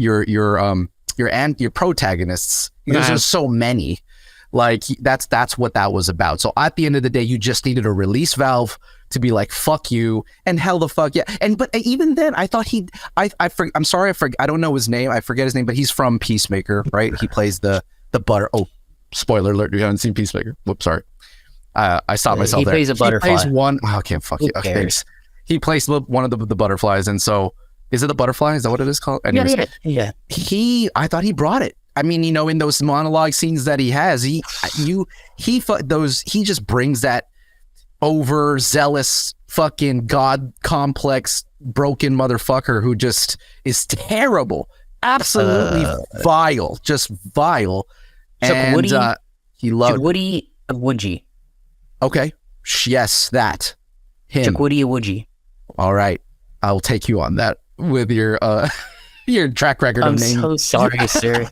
protagonists. Because there's so many. Like that's what that was about. So at the end of the day, you just needed a release valve to be like, fuck you, and hell the fuck yeah. But even then, I thought I'm sorry, I don't know his name. I forget his name, but he's from Peacemaker, right? He plays the butter. Oh, spoiler alert! You haven't seen Peacemaker. Whoops, sorry. I stopped myself he there. Plays a butterfly. He plays one. Oh, I can't fuck you. Okay. He plays one of the butterflies, and so is it the butterfly? Is that what it is called? Anyways, yeah. I thought he brought it. I mean, in those monologue scenes that he has, he just brings that overzealous fucking god complex broken motherfucker who just is terrible, absolutely vile, just vile. And he loved Woody Awuji. Okay, yes, that him. Woody Awuji. All right, I'll take you on that with your your track record of names. I'm so sorry, sir.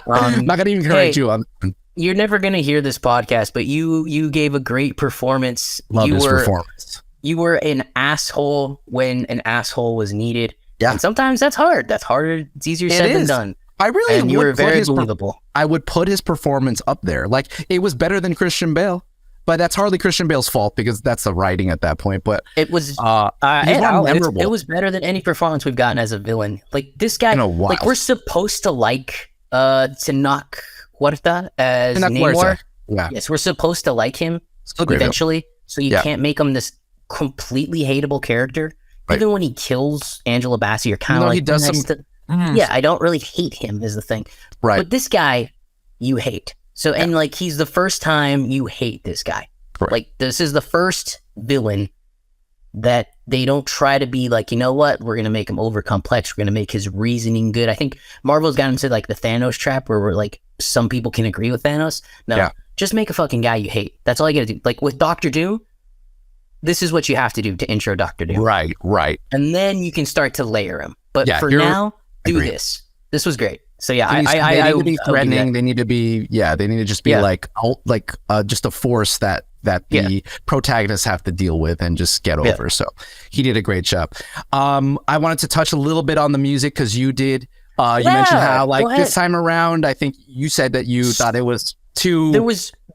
I'm not gonna even correct you on. You're never gonna hear this podcast, but you gave a great performance. Love his performance. You were an asshole when an asshole was needed. Yeah, and sometimes that's hard. That's harder. It's easier said than done. I really and you were very believable. I would put his performance up there. Like it was better than Christian Bale. But that's hardly Christian Bale's fault because that's the writing at that point. But it was memorable. It was better than any performance we've gotten as a villain. Like this guy, like we're supposed to knock Huerta as Namor. Yes, we're supposed to like him eventually, so you can't make him this completely hateable character. Right. Even when he kills Angela Bassett, you're kind of like, he does yeah, I don't really hate him is the thing. Right. But this guy, you hate. So, and like, he's the first time you hate this guy. Right. Like, this is the first villain that they don't try to be like, you know what, we're going to make him over complex. We're going to make his reasoning good. I think Marvel's gotten into like the Thanos trap where we're like, some people can agree with Thanos. No, just make a fucking guy you hate. That's all you got to do. Like with Doctor Doom, this is what you have to do to intro Doctor Doom. Right. And then you can start to layer him. But for now, do this. This was great. So yeah, they need to be threatening. They need to be, they need to just be like just a force that the protagonists have to deal with and just get over. So he did a great job. I wanted to touch a little bit on the music because you did. You mentioned how like this time around, I think you said that you thought it was too. There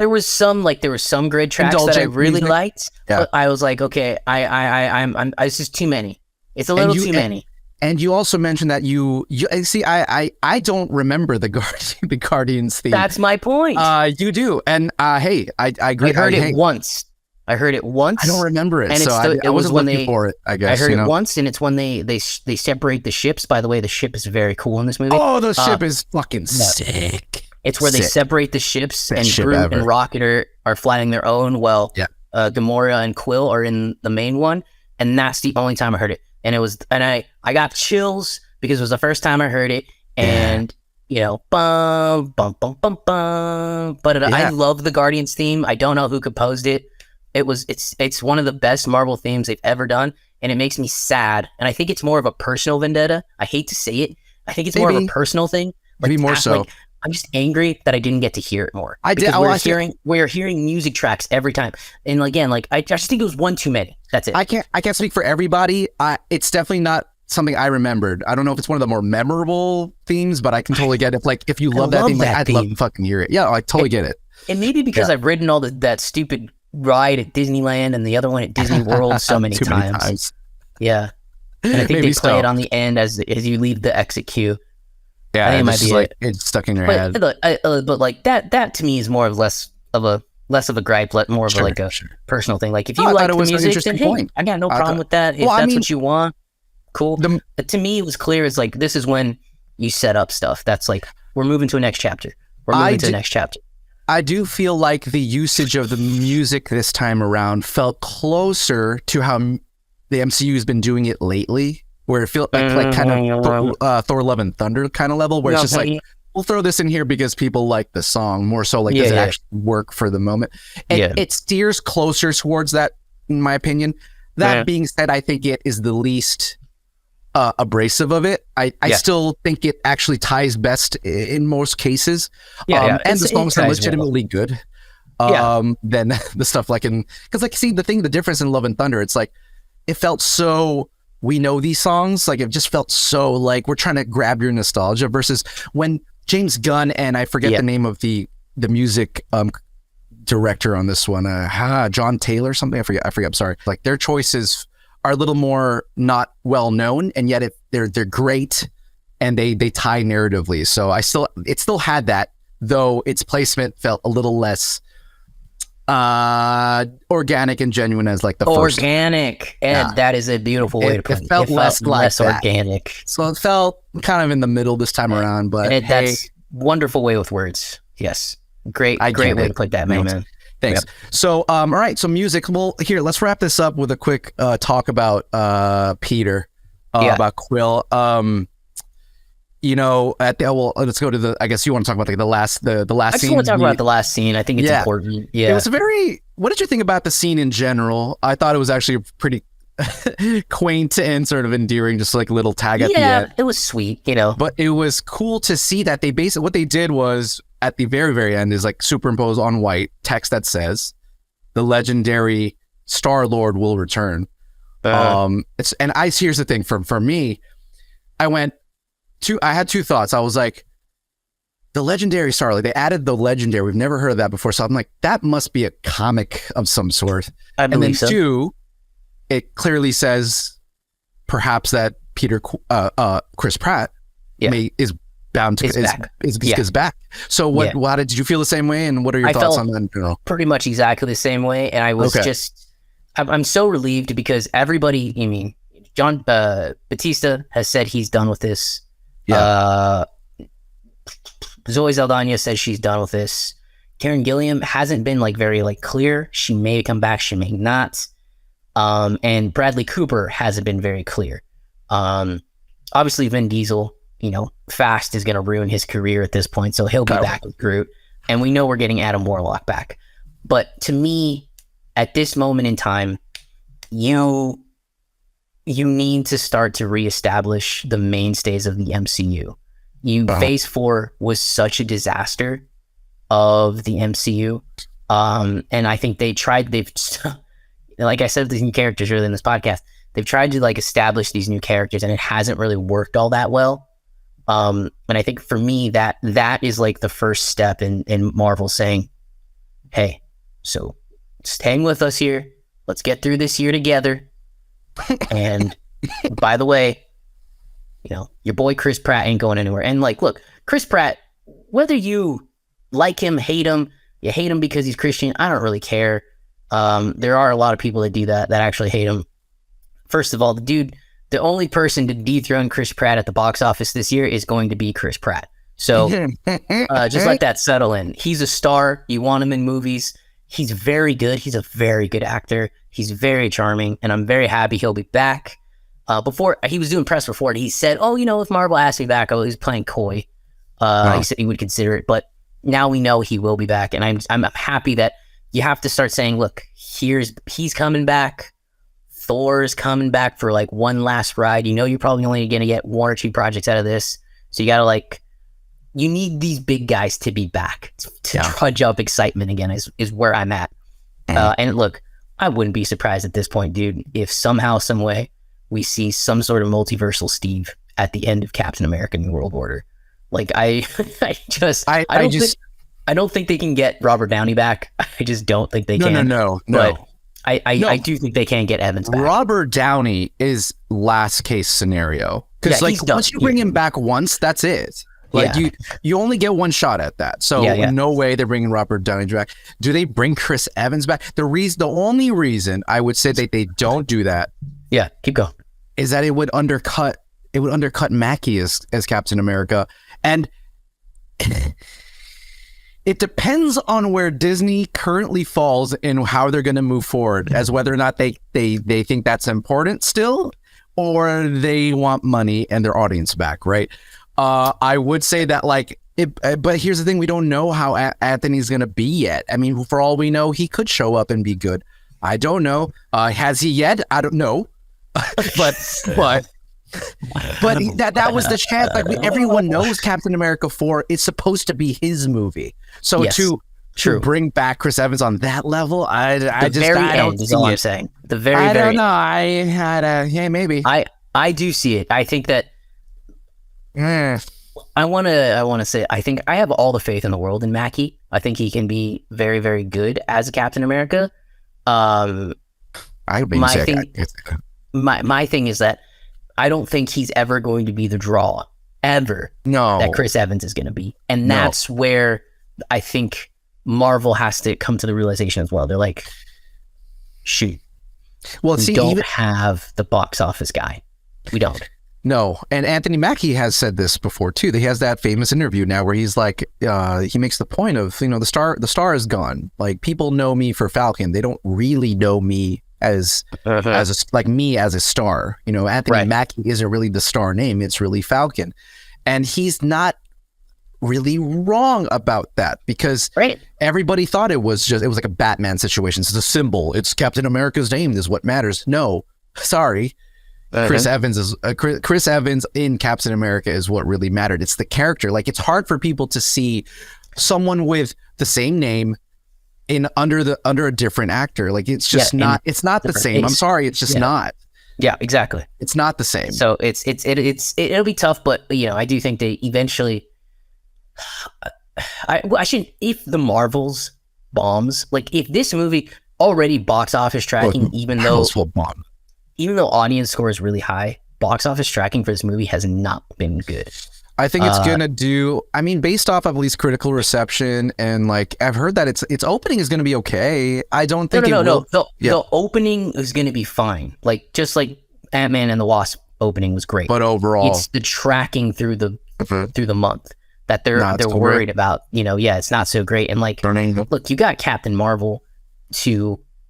was some grid tracks that I really liked, but I was like, okay, it's just too many. It's a little too many. And you also mentioned that you see, I don't remember the Guardians theme. That's my point. You do, and hey, I agree. I heard it once. I don't remember it, and so I wasn't looking for it. I guess I heard it once, and it's when they separate the ships. By the way, the ship is very cool in this movie. Oh, the ship is fucking sick. It's where they separate the ships, and Groot and Rocket are flying their own. Well, Gamora and Quill are in the main one, and that's the only time I heard it. And it was, and I got chills because it was the first time I heard it, and you know, bum bum bum bum bum. But I love the Guardians theme. I don't know who composed it. It's one of the best Marvel themes they've ever done, and it makes me sad. And I think it's more of a personal vendetta. I hate to say it. I think it's more of a personal thing. Maybe more so. Like, I'm just angry that I didn't get to hear it more. We're hearing music tracks every time, and again, like I just think it was one too many. That's it. I can't speak for everybody. It's definitely not something I remembered. I don't know if it's one of the more memorable themes, but I can totally get it. Like if you love that theme, I'd love to fucking hear it. Yeah, I totally get it. And maybe because I've ridden all that stupid ride at Disneyland and the other one at Disney World so many times. Yeah, and I think they play it on the end as you leave the exit queue. Yeah, I think it might be like it's stuck in your head. But like that to me is more of less of a gripe, more of a personal thing. Like if you like the music, then hey, I got no problem with that. If that's what you want, cool. To me, it was clear. It's like this is when you set up stuff. That's like we're moving to a next chapter. I do feel like the usage of the music this time around felt closer to how the MCU has been doing it lately. Where it feels like kind of Thor Love and Thunder kind of level, where it's just like, we'll throw this in here because people like the song more so like, does it actually work for the moment? And it steers closer towards that, in my opinion. That being said, I think it is the least abrasive of it. I still think it actually ties best in most cases. And the songs are legitimately good than the stuff like in, because like, see, the difference in Love and Thunder, it's like, it felt so... We know these songs, like it just felt so like we're trying to grab your nostalgia versus when James Gunn and I forget the name of the music director on this one, John Taylor something. I forget. I'm sorry. Like their choices are a little more not well known, and yet they're great and they tie narratively. So it still had that, though its placement felt a little less organic and genuine as like the first. Organic, and that is a beautiful way to put it. It felt less organic. So it felt kind of in the middle this time around, but that's wonderful way with words. Yes, great way to put that, man. Thanks. Yep. So, all right. So music. Well, here, let's wrap this up with a quick talk about Peter, about Quill. You know, let's go to the. I guess you want to talk about the last scene. I just want to talk about the last scene. I think it's important. Yeah, it was what did you think about the scene in general? I thought it was actually pretty quaint and sort of endearing, just like a little tag at the end. Yeah, it was sweet, you know. But it was cool to see that they basically what they did was at the very, very end is like superimpose on white text that says, "The legendary Star-Lord will return." Here's the thing for me, I had two thoughts. I was like, the legendary Star-Lord, they added the legendary. We've never heard of that before. So I'm like, that must be a comic of some sort. And then two, it clearly says perhaps that Chris Pratt is bound to is back. So how did you feel the same way? And what are your thoughts on that in general? Pretty much exactly the same way. And I was I'm so relieved because everybody, John Bautista has said he's done with this. Yeah. Zoe Saldana says she's done with this. Karen Gilliam hasn't been very clear. She may come back, she may not. And Bradley Cooper hasn't been very clear. Obviously Vin Diesel, fast is going to ruin his career at this point, so he'll be back with Groot. And we know we're getting Adam Warlock back. But to me, at this moment in time, you need to start to reestablish the mainstays of the MCU. Phase 4 was such a disaster of the MCU. And I think they've like I said, these new characters earlier in this podcast, they've tried to establish these new characters and it hasn't really worked all that well. And I think for me that is the first step in Marvel saying, hey, so just hang with us here. Let's get through this year together. And by the way, your boy Chris Pratt ain't going anywhere. And look, Chris Pratt, whether you like him, hate him, you hate him because he's Christian, I don't really care. There are a lot of people that do that actually hate him. First of all, the only person to dethrone Chris Pratt at the box office this year is going to be Chris Pratt. So just let that settle in. He's a star. You want him in movies. He's very good. He's a very good actor. He's very charming, and I'm very happy he'll be back. Before he was doing press before, he said, if Marvel asked me back, he was playing coy. He said he would consider it, but now we know he will be back, and I'm happy that you have to start saying, look, he's coming back. Thor's coming back for one last ride. You're probably only going to get 1 or 2 projects out of this, so you got to you need these big guys to be back to trudge up excitement again. Is where I'm at. And look, I wouldn't be surprised at this point, dude, if somehow, some way, we see some sort of multiversal Steve at the end of Captain America: New World Order. I don't think they can get Robert Downey back. I just don't think they can. No. But I do think they can get Evans back. Robert Downey is last case scenario. Because once you bring him back once, that's it. You only get one shot at that. So no way they're bringing Robert Downey back. Do they bring Chris Evans back? The only reason I would say that they don't do that. Yeah, keep going. Is that it would undercut Mackie as Captain America. And it depends on where Disney currently falls in how they're going to move forward, as whether or not they think that's important still, or they want money and their audience back, right? I would say that but here's the thing, we don't know how Anthony's going to be yet. I mean, for all we know, he could show up and be good. I don't know. Has he yet? I don't know. but that was the chance. Everyone knows Captain America 4 is supposed to be his movie. So to bring back Chris Evans on that level, I don't see I'm saying. The very I don't know. I had maybe. I do see it. I think that I want to say I think I have all the faith in the world in Mackie. I think he can be very, very good as a Captain America. My thing is that I don't think he's ever going to be the draw that Chris Evans is going to be. And that's where I think Marvel has to come to the realization as well. They're like, shoot, we don't have the box office guy. We don't. No. And Anthony Mackie has said this before too. He has that famous interview now where he's like, he makes the point of, the star is gone. People know me for Falcon. They don't really know me as a star. Anthony Mackie isn't really the star name. It's really Falcon. And he's not really wrong about that, because everybody thought it was like a Batman situation. It's a symbol. It's Captain America's name is what matters. No, sorry. Chris Evans in Captain America is what really mattered. It's the character. It's hard for people to see someone with the same name under a different actor. It's just not. It's not the same. I'm sorry. It's just not. Yeah, exactly. It's not the same. So it'll be tough, but I do think they eventually. I shouldn't. If the Marvels bombs, if this movie already box office tracking, even though audience score is really high, box office tracking for this movie has not been good. I think it's gonna do. I mean, based off of at least critical reception, and like I've heard that its opening is gonna be okay. I don't think no. The opening is gonna be fine. Like just like Ant-Man and the Wasp opening was great, but overall, it's the tracking through the month that they're worried about. You know, it's not so great. And like, look, you got Captain Marvel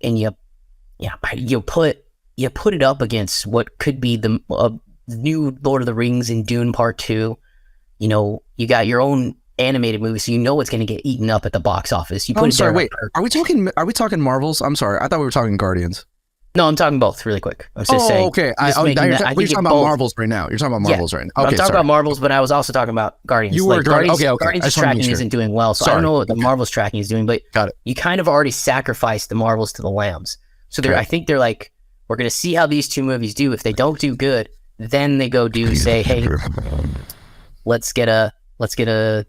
and you put it up against what could be the new Lord of the Rings and Dune Part 2. You know, you got your own animated movie, so you know it's going to get eaten up at the box office. Are we talking Marvels? I'm sorry, I thought we were talking Guardians. No, I'm talking both really quick. I was just saying. Okay. You're talking about Marvels right now. You're talking about Marvels right now. Okay, I'm talking about Marvels, but I was also talking about Guardians. You were Guardians. Okay. Guardians tracking isn't doing well, so I don't know what the Marvels tracking is doing, but you kind of already sacrificed the Marvels to the Lambs. So I think they're like, we're going to see how these two movies do. If they don't do good, then they go say, hey, let's get a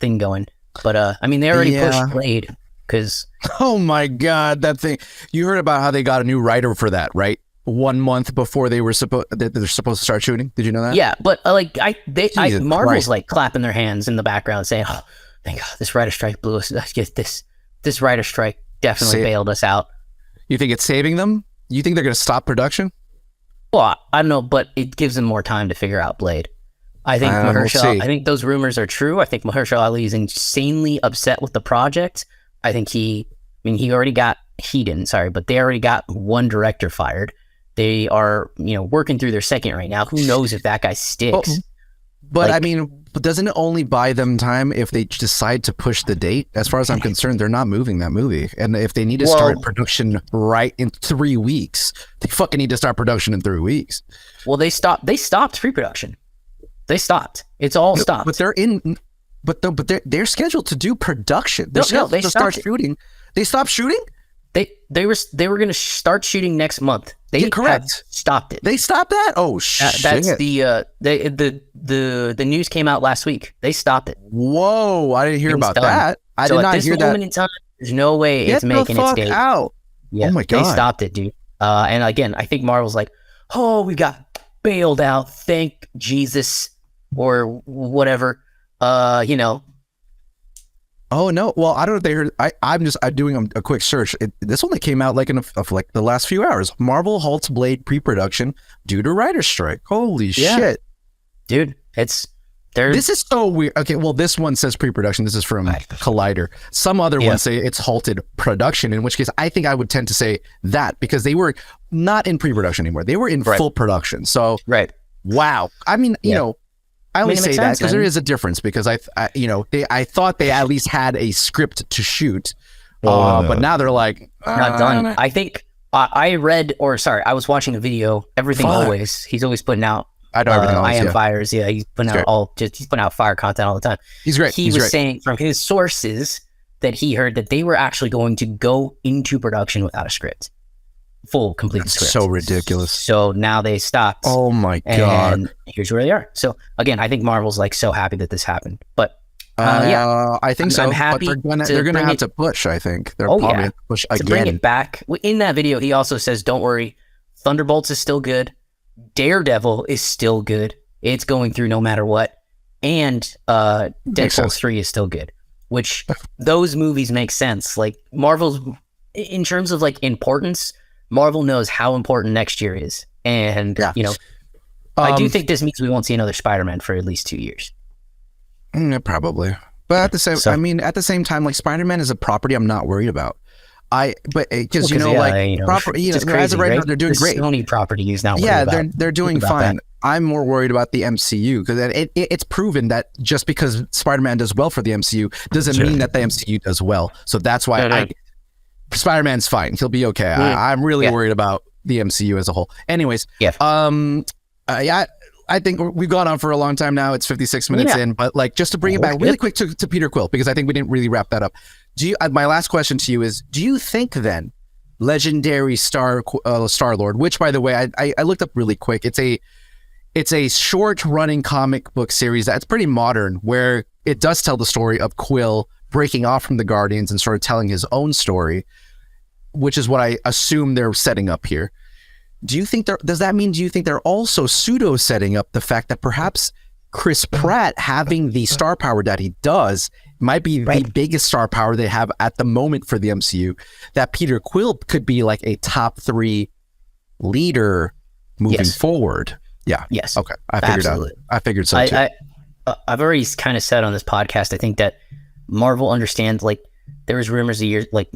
thing going. But I mean, they already pushed Blade because. Oh my God, that thing! You heard about how they got a new writer for that, right? 1 month before they're supposed to start shooting. Did you know that? Yeah, but Marvel's like clapping their hands in the background, saying, "Oh, thank God, this writer strike blew us. This writer strike definitely bailed us out." You think it's saving them? You think they're going to stop production? Well, I don't know, but it gives them more time to figure out Blade. I think I think those rumors are true. I think Mahershala Ali is insanely upset with the project. I think he already got, but they already got one director fired. They are, working through their second right now. Who knows if that guy sticks? But doesn't it only buy them time if they decide to push the date? As far as I'm concerned, they're not moving that movie. And if they need to start production right in 3 weeks, they fucking need to start production in 3 weeks. Well, they stopped pre-production. They stopped. It's all stopped. But they're scheduled to do production. They're scheduled to start shooting. They stopped shooting? They were going to start shooting next month. They stopped it. They stopped that? Oh shit! That's the news came out last week. They stopped it. Whoa! I didn't hear about that. I did not hear that. At this moment in time, there's no way it's making its date out. Yeah, oh my God! They stopped it, dude. And again, I think Marvel's like, oh, we got bailed out. Thank Jesus, or whatever. Oh no! Well, I don't know if they heard. I'm doing a quick search. This only came out like like the last few hours. Marvel halts Blade pre-production due to writer's strike. Holy shit, dude! This is so weird. Okay, well, this one says pre-production. This is from Collider. Some other ones say it's halted production. In which case, I think I would tend to say that because they were not in pre-production anymore. They were in full production. So wow. I mean, I only say that because there is a difference because I thought they at least had a script to shoot, but now they're like not done. I think I was watching a video. Everything Always. He's always putting out. I know everything. I am fires. Yeah, he's putting out he's putting out fire content all the time. He's great. He was saying from his sources that he heard that they were actually going to go into production without a script. Full complete script. So ridiculous. So now they stopped. Oh my God. And here's where they are. So again, I think Marvel's like so happy that this happened. But I think I'm happy. But they're gonna have to push. I think they're probably going to push again. To bring it back. In that video, he also says, "Don't worry, Thunderbolts is still good. Daredevil is still good. It's going through no matter what. And Deadpool 3 is still good." Which those movies make sense. Like Marvel's, in terms of like importance, Marvel knows how important next year is. And, I do think this means we won't see another Spider-Man for at least 2 years. Probably. But at the same time, like Spider-Man is a property I'm not worried about. As of right now, they're doing great. Sony property is not worried about. They're doing fine. That. I'm more worried about the MCU because it's proven that just because Spider-Man does well for the MCU doesn't mean that the MCU does well. So that's why Spider-Man's fine. He'll be okay. I'm really worried about the MCU as a whole. Anyways, I think we've gone on for a long time now. It's 56 minutes in, but like just to bring it back really quick to Peter Quill, because I think we didn't really wrap that up. My last question to you is, do you think then legendary Star-Lord, which by the way, I looked up really quick. It's a short running comic book series that's pretty modern, where it does tell the story of Quill breaking off from the Guardians and sort of telling his own story, which is what I assume they're setting up here. Do you think do you think they're also pseudo setting up the fact that perhaps Chris Pratt having the star power that he does might be the biggest star power they have at the moment for the MCU, that Peter Quill could be like a top 3 leader moving forward. Yeah. Yes. Okay. I figured so too. I've already kind of said on this podcast, I think that Marvel understands, like, there was rumors a year, like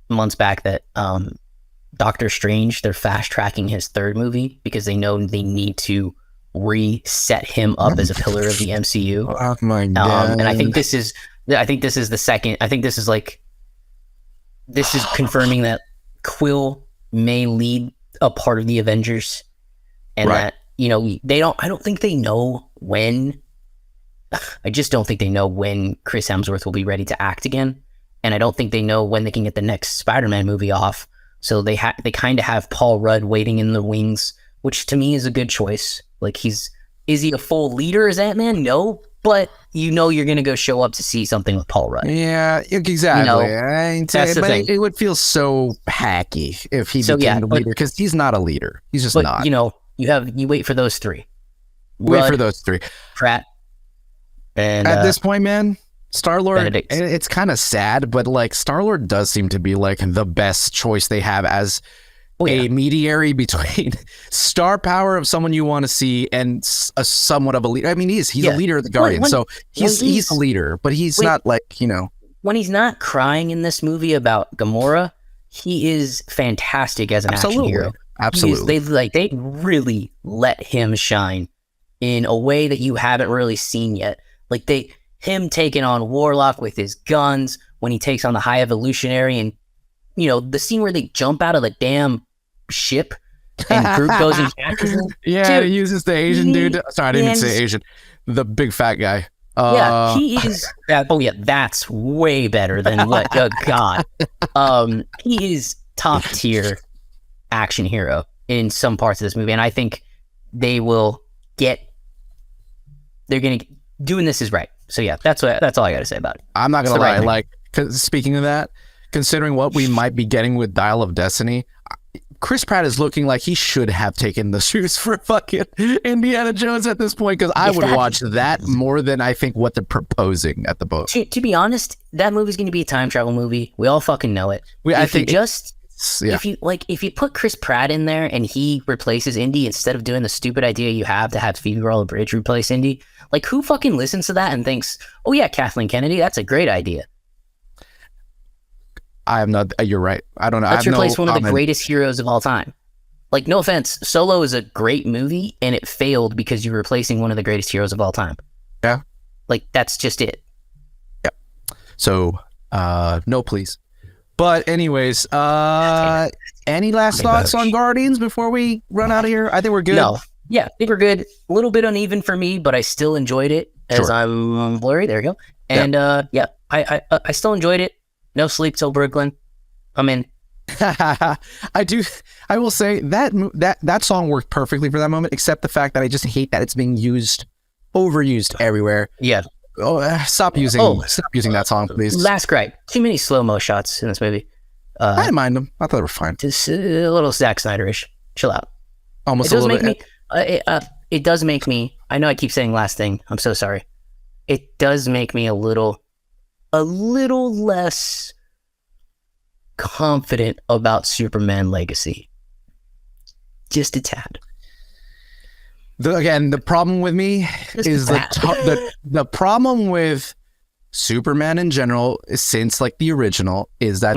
months back, that Doctor Strange, they're fast tracking his 3rd movie because they know they need to reset him up as a pillar of the MCU. Oh my God. And I think this is the second. I think this is confirming that Quill may lead a part of the Avengers, and that, you know, I don't think they know when. I just don't think they know when Chris Hemsworth will be ready to act again, and I don't think they know when they can get the next Spider-Man movie off. So they kind of have Paul Rudd waiting in the wings, which to me is a good choice. Like, is he a full leader as Ant-Man? No, but you know you're going to go show up to see something with Paul Rudd. Yeah, exactly. You know, that's the thing. It would feel so hacky if he became the leader, because he's not a leader. He's just not. You know, you wait for those 3. Wait for those 3. Pratt. And at this point, man, Star-Lord, it's kind of sad, but like Star-Lord does seem to be like the best choice they have as a mediary between star power of someone you want to see and a somewhat of a leader. I mean, he's a leader of the Guardians, so he's a leader, but he's not like, you know. When he's not crying in this movie about Gamora, he is fantastic as an action hero. Absolutely. They really let him shine in a way that you haven't really seen yet. Like, him taking on Warlock with his guns, when he takes on the High Evolutionary, and, you know, the scene where they jump out of the damn ship and Groot goes and catches him. Yeah, dude, he uses the Asian dude. Sorry, I didn't even say Asian. The big fat guy. He is. That's way better than what. Oh God. He is top tier action hero in some parts of this movie, and I think they're gonna doing this is right. So yeah, that's all I got to say about it. I'm not gonna lie. Like, speaking of that, considering what we might be getting with Dial of Destiny, Chris Pratt is looking like he should have taken the shoes for fucking Indiana Jones at this point, because I would watch that more than I think what they're proposing at the boat. To be honest, that movie's going to be a time travel movie. We all fucking know it. If you put Chris Pratt in there and he replaces Indy instead of doing the stupid idea you have to have Phoebe Waller-Bridge replace Indy, like, who fucking listens to that and thinks, oh yeah, Kathleen Kennedy, that's a great idea? I am not. You're right. I don't know. Let's replace one of the greatest heroes of all time. Like, no offense, Solo is a great movie, and it failed because you're replacing one of the greatest heroes of all time. Yeah. Like, that's just it. Yeah. So, no, please. But anyways, any last thoughts on Guardians before we run out of here? I think we're good. No. Yeah, I think we're good. A little bit uneven for me, but I still enjoyed it as I'm blurry. There we go. And I still enjoyed it. No sleep till Brooklyn. I'm in. I will say that song worked perfectly for that moment, except the fact that I just hate that it's being overused everywhere. Yeah. Oh, stop using that song, please. Last gripe. Too many slow-mo shots in this movie. I didn't mind them. I thought they were fine. Just a little Zack Snyder-ish. Chill out. Almost a little bit. It does make me, I know I keep saying last thing. I'm so sorry. It does make me a little less confident about Superman Legacy. Just a tad. The problem with me is the problem with Superman in general, since like the original, is that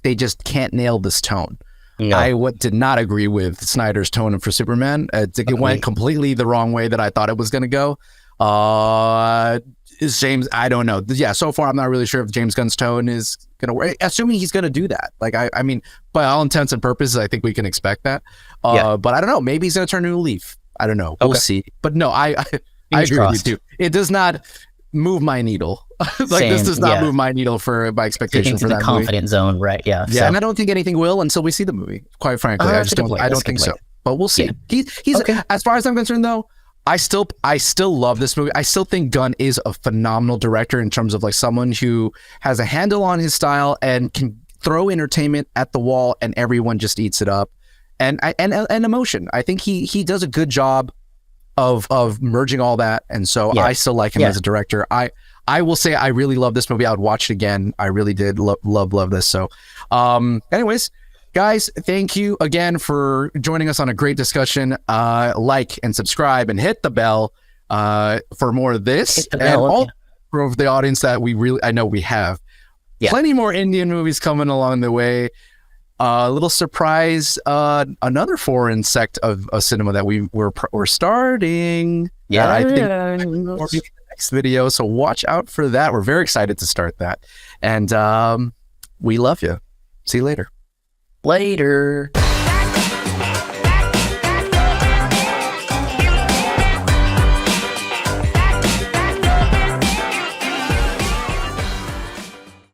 they just can't nail this tone. No. I did not agree with Snyder's tone for Superman. It went completely the wrong way that I thought it was going to go. Is James? I don't know. Yeah, so far I'm not really sure if James Gunn's tone is going to work. Assuming he's going to do that. Like, I mean, by all intents and purposes, I think we can expect that. But I don't know. Maybe he's going to turn a new leaf. I don't know. We'll see. But no, I agree with you too. It does not move my needle. This does not move my needle for my expectation for that movie. Confident zone, right? Yeah. Yeah, and I don't think anything will until we see the movie. Quite frankly, I don't think so. But we'll see. Yeah. He's as far as I'm concerned, though. I still love this movie. I still think Gunn is a phenomenal director in terms of like someone who has a handle on his style and can throw entertainment at the wall and everyone just eats it up. And emotion. I think he does a good job of merging all that, and so I still like him as a director. I will say I really love this movie. I would watch it again. I really did love this. So, anyways, guys, thank you again for joining us on a great discussion. Like and subscribe and hit the bell for more of this, and all for the audience that I know we have plenty more Indian movies coming along the way. A little surprise, another foreign sect of cinema that we're starting. Yeah, I think more the next video. So watch out for that. We're very excited to start that, and we love you. See you later. Later.